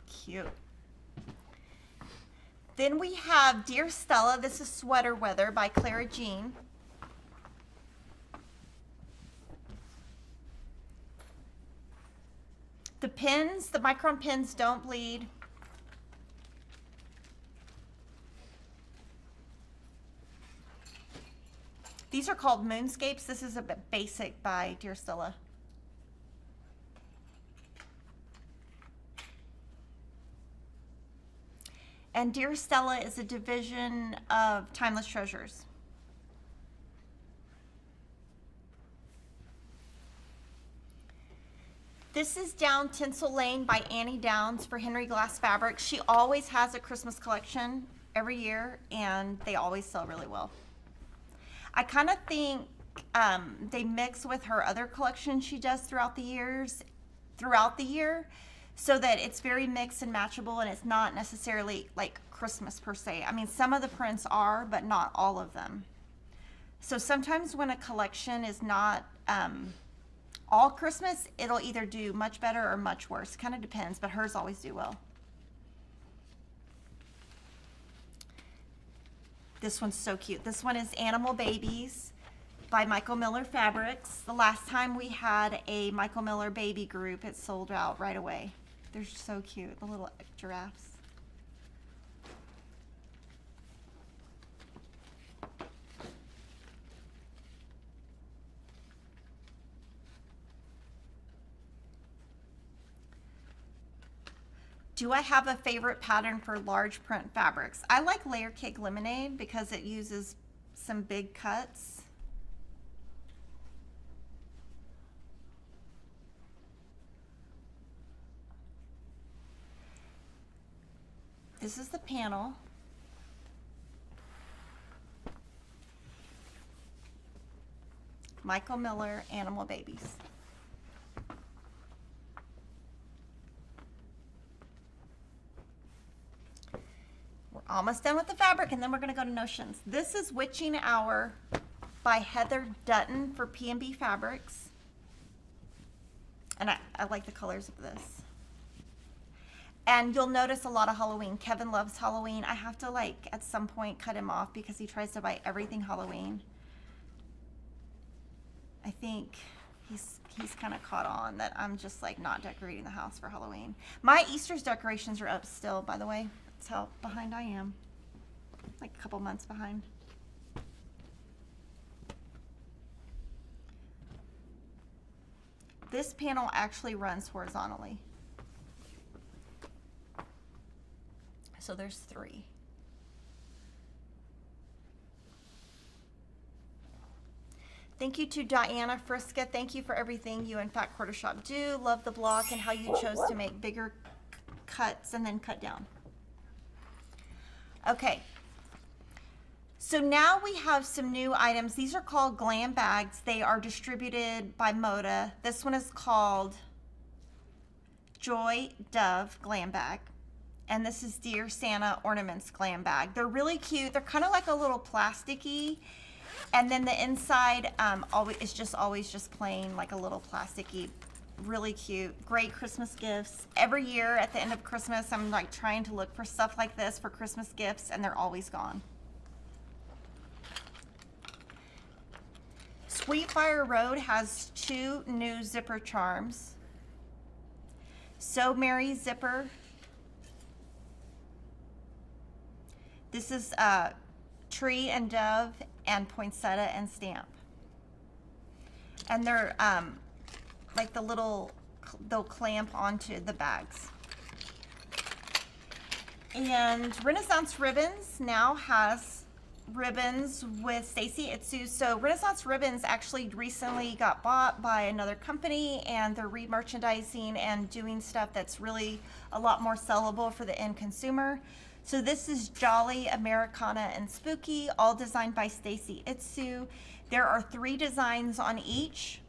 Cute. Then we have Dear Stella. This is Sweater Weather by Clara Jean. The pins, the micron pins don't bleed. These are called Moonscapes. This is a bit basic by Dear Stella. And Dear Stella is a division of Timeless Treasures. This is Down Tinsel Lane by Annie Downs for Henry Glass Fabrics. She always has a Christmas collection every year, and they always sell really well. I kind of think they mix with her other collection she does throughout the year, so that it's very mixed and matchable, and it's not necessarily like Christmas per se. I mean, some of the prints are, but not all of them. So sometimes when a collection is not all Christmas, it'll either do much better or much worse. Kind of depends, but hers always do well. This one's so cute. This one is Animal Babies by Michael Miller Fabrics. The last time we had a Michael Miller baby group, it sold out right away. They're so cute, the little giraffes. Do I have a favorite pattern for large print fabrics? I like Layer Cake Lemonade because it uses some big cuts. This is the panel. Michael Miller Animal Babies. We're almost done with the fabric, and then we're going to go to notions. This is Witching Hour by Heather Dutton for P&B Fabrics. And I like the colors of this. And you'll notice a lot of Halloween. Kevin loves Halloween. I have to, like, at some point cut him off because he tries to buy everything Halloween. I think he's kind of caught on that I'm just, like, not decorating the house for Halloween. My Easter's decorations are up still, by the way. That's how behind I am. Like a couple months behind. This panel actually runs horizontally. So there's 3. Thank you to Diana Friska. Thank you for everything you and Fat Quarter Shop do. Love the block and how you chose to make bigger cuts and then cut down. Okay. So now we have some new items. These are called glam bags. They are distributed by Moda. This one is called Joy Dove Glam Bag. And this is Dear Santa Ornaments Glam Bag. They're really cute. They're kind of like a little plasticky. And then the inside is just always just plain, like a little plasticky. Really cute. Great Christmas gifts. Every year at the end of Christmas, I'm like trying to look for stuff like this for Christmas gifts, and they're always gone. Sweetfire Road has 2 new zipper charms. So Merry Zipper. This is Tree and Dove and Poinsettia and Stamp. And they're like they'll clamp onto the bags. And Renaissance Ribbons now has ribbons with Stacy Itsu. So Renaissance Ribbons actually recently got bought by another company, and they're re-merchandising and doing stuff that's really a lot more sellable for the end consumer. So this is Jolly, Americana, and Spooky, all designed by Stacy Itsu. There are 3 designs on each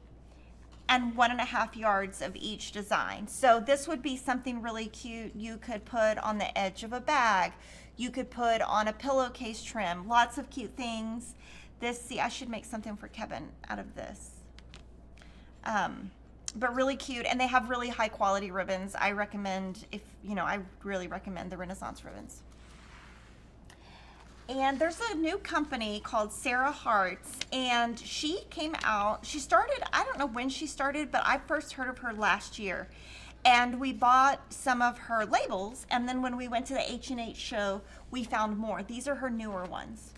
and 1.5 yards of each design. So this would be something really cute you could put on the edge of a bag. You could put on a pillowcase trim. Lots of cute things. This, see, I should make something for Kevin out of this. But really cute, and they have really high quality ribbons. I recommend, if you know, I really recommend the Renaissance ribbons. And there's a new company called Sarah Hart's, and she came out, she started, I don't know when she started, but I first heard of her last year. And we bought some of her labels, and then when we went to the H&H show, we found more. These are her newer ones.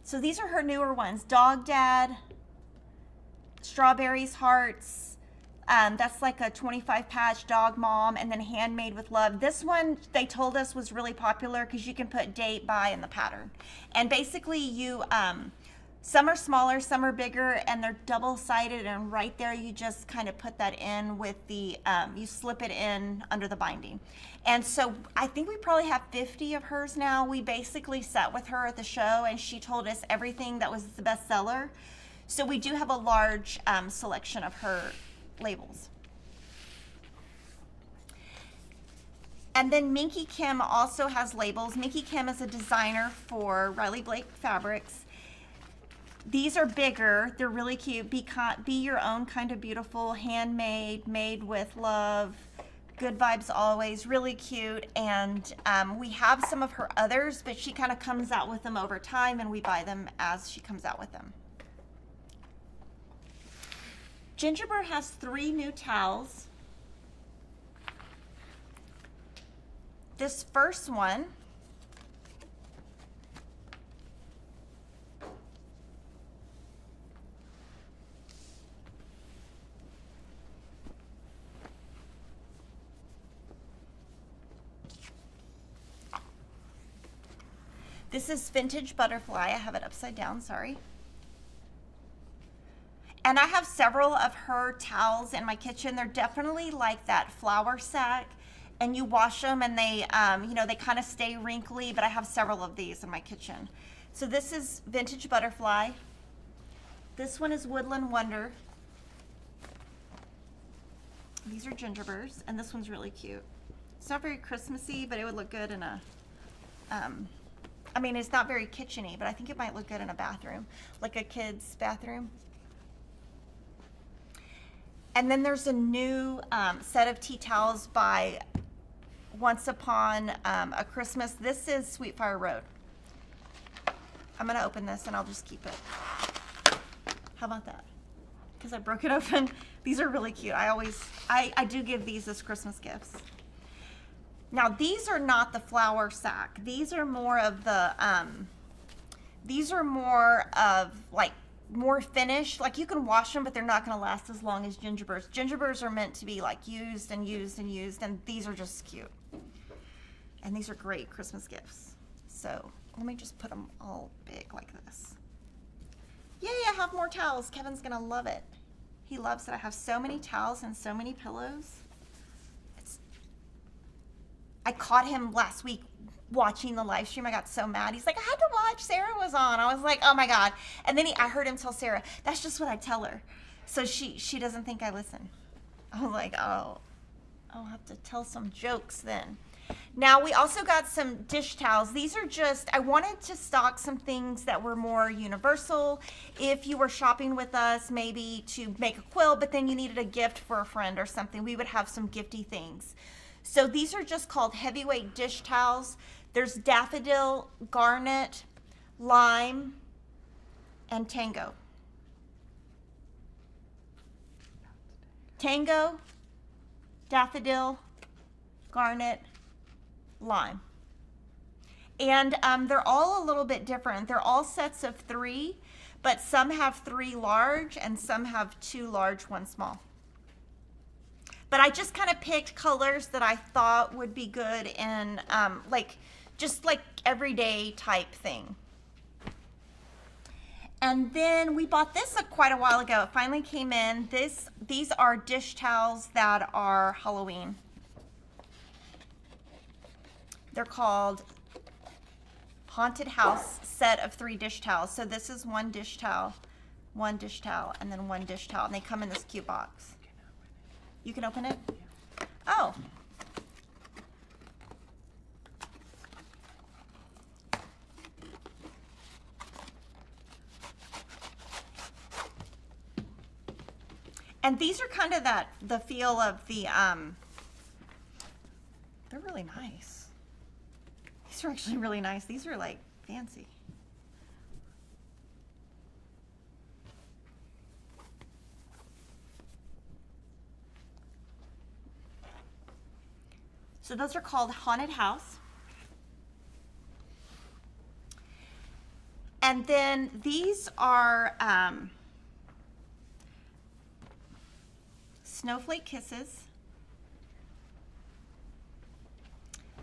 So these are her newer ones. Dog Dad, Strawberries Hearts, that's like a 25 patch Dog Mom, and then Handmade with Love. This one, they told us, was really popular because you can put date, buy, in the pattern. And basically you, some are smaller, some are bigger, and they're double-sided, and right there you just kind of put that in with the, you slip it in under the binding. And so I think we probably have 50 of hers now. We basically sat with her at the show, and she told us everything that was the best seller. So we do have a large selection of her labels. And then Minky Kim also has labels. Minky Kim is a designer for Riley Blake Fabrics. These are bigger. They're really cute. Be your own kind of beautiful, handmade, made with love. Good vibes always, really cute. And we have some of her others, but she kind of comes out with them over time, and we buy them as she comes out with them. Gingerbread has 3 new towels. This first one this is Vintage Butterfly. I have it upside down, sorry. And I have several of her towels in my kitchen. They're definitely like that flour sack, and you wash them and they, you know, they kind of stay wrinkly, but I have several of these in my kitchen. So this is Vintage Butterfly. This one is Woodland Wonder. These are Gingerbreads, and this one's really cute. It's not very Christmassy, but it would look good in a, I mean, it's not very kitchen-y, but I think it might look good in a bathroom, like a kid's bathroom. And then there's a new set of tea towels by Once Upon a Christmas. This is Sweet Fire Road. I'm gonna open this and I'll just keep it. How about that? Because I broke it open. These are really cute. I do give these as Christmas gifts. Now these are not the flour sack. These are more of the, like more finished. Like you can wash them, but they're not gonna last as long as Gingerbreads. Gingerbreads are meant to be like used and used and used, and these are just cute. And these are great Christmas gifts. So let me just put them all big like this. Yay, I have more towels. Kevin's gonna love it. He loves it. I have so many towels and so many pillows. I caught him last week watching the live stream. I got so mad. He's like, I had to watch. Sarah was on. I was like, oh my God. And then I heard him tell Sarah, that's just what I tell her. So she doesn't think I listen. I was like, oh, I'll have to tell some jokes then. Now we also got some dish towels. These are just, I wanted to stock some things that were more universal. If you were shopping with us, maybe to make a quilt, but then you needed a gift for a friend or something, we would have some gifty things. So these are just called heavyweight dish towels. There's daffodil, garnet, lime, and tango. Tango, daffodil, garnet, lime. And they're all a little bit different. They're all sets of 3, but some have 3 large and some have 2 large, 1 small. But I just kind of picked colors that I thought would be good in just like everyday type thing. And then we bought this quite a while ago. It finally came in. These are dish towels that are Halloween. They're called haunted house set of 3 dish towels. So this is 1 dish towel, 1 dish towel, and then 1 dish towel. And they come in this cute box. You can open it? Oh. And these are kind of the feel of the, they're really nice. These are actually really nice. These are like fancy. So those are called Haunted House. And then these are Snowflake Kisses.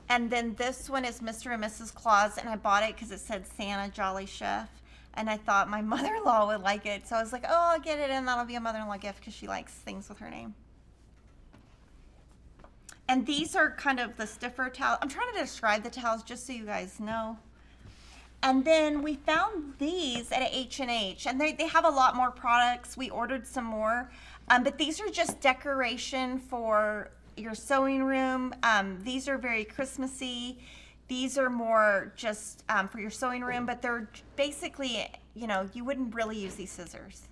And then this one is Mr. and Mrs. Claus, and I bought it because it said Santa Jolly Chef. And I thought my mother-in-law would like it. So I was like, oh, I'll get it, and that'll be a mother-in-law gift because she likes things with her name. And these are kind of the stiffer towels. I'm trying to describe the towels just so you guys know. And then we found these at H&H, and they have a lot more products. We ordered some more, but these are just decoration for your sewing room. These are very Christmassy. These are more just for your sewing room, but they're basically, you know, you wouldn't really use these scissors.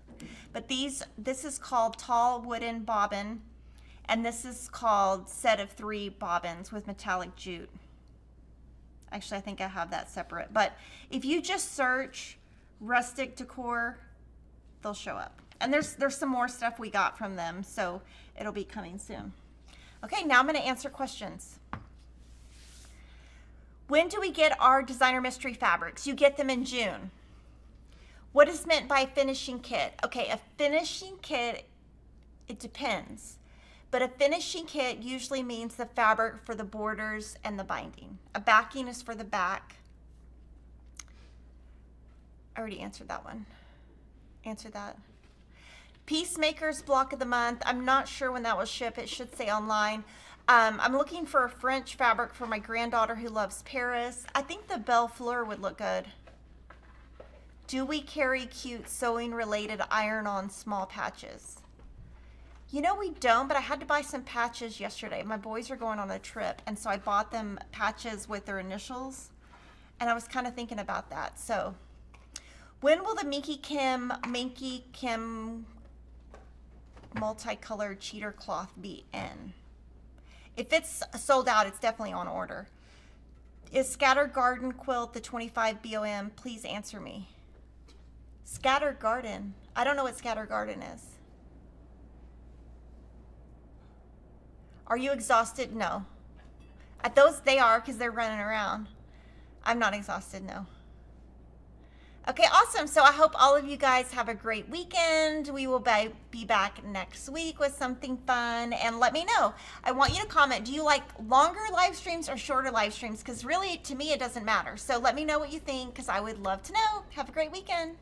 But this is called Tall Wooden Bobbin, and this is called Set of 3 Bobbins with Metallic Jute. Actually, I think I have that separate. But if you just search rustic decor, they'll show up. And there's some more stuff we got from them, so it'll be coming soon. Okay, now I'm going to answer questions. When do we get our designer mystery fabrics? You get them in June. What is meant by finishing kit? Okay, a finishing kit, it depends. But a finishing kit usually means the fabric for the borders and the binding. A backing is for the back. I already answered that one. Answered that. Peacemaker's block of the month. I'm not sure when that will ship. It should say online. I'm looking for a French fabric for my granddaughter who loves Paris. I think the Belle Fleur would look good. Do we carry cute sewing related iron-on small patches? You know, we don't, but I had to buy some patches yesterday. My boys are going on a trip, and so I bought them patches with their initials, and I was kind of thinking about that. So when will the Minky Kim multicolored cheater cloth be in? If it's sold out, it's definitely on order. Is Scattered Garden quilt the 25 BOM? Please answer me. Scattered Garden. I don't know what Scattered Garden is. Are you exhausted? No. At those, they are because they're running around. I'm not exhausted, no. Okay, awesome. So I hope all of you guys have a great weekend. We will be back next week with something fun. And let me know. I want you to comment. Do you like longer live streams or shorter live streams? Because really, to me, it doesn't matter. So let me know what you think because I would love to know. Have a great weekend.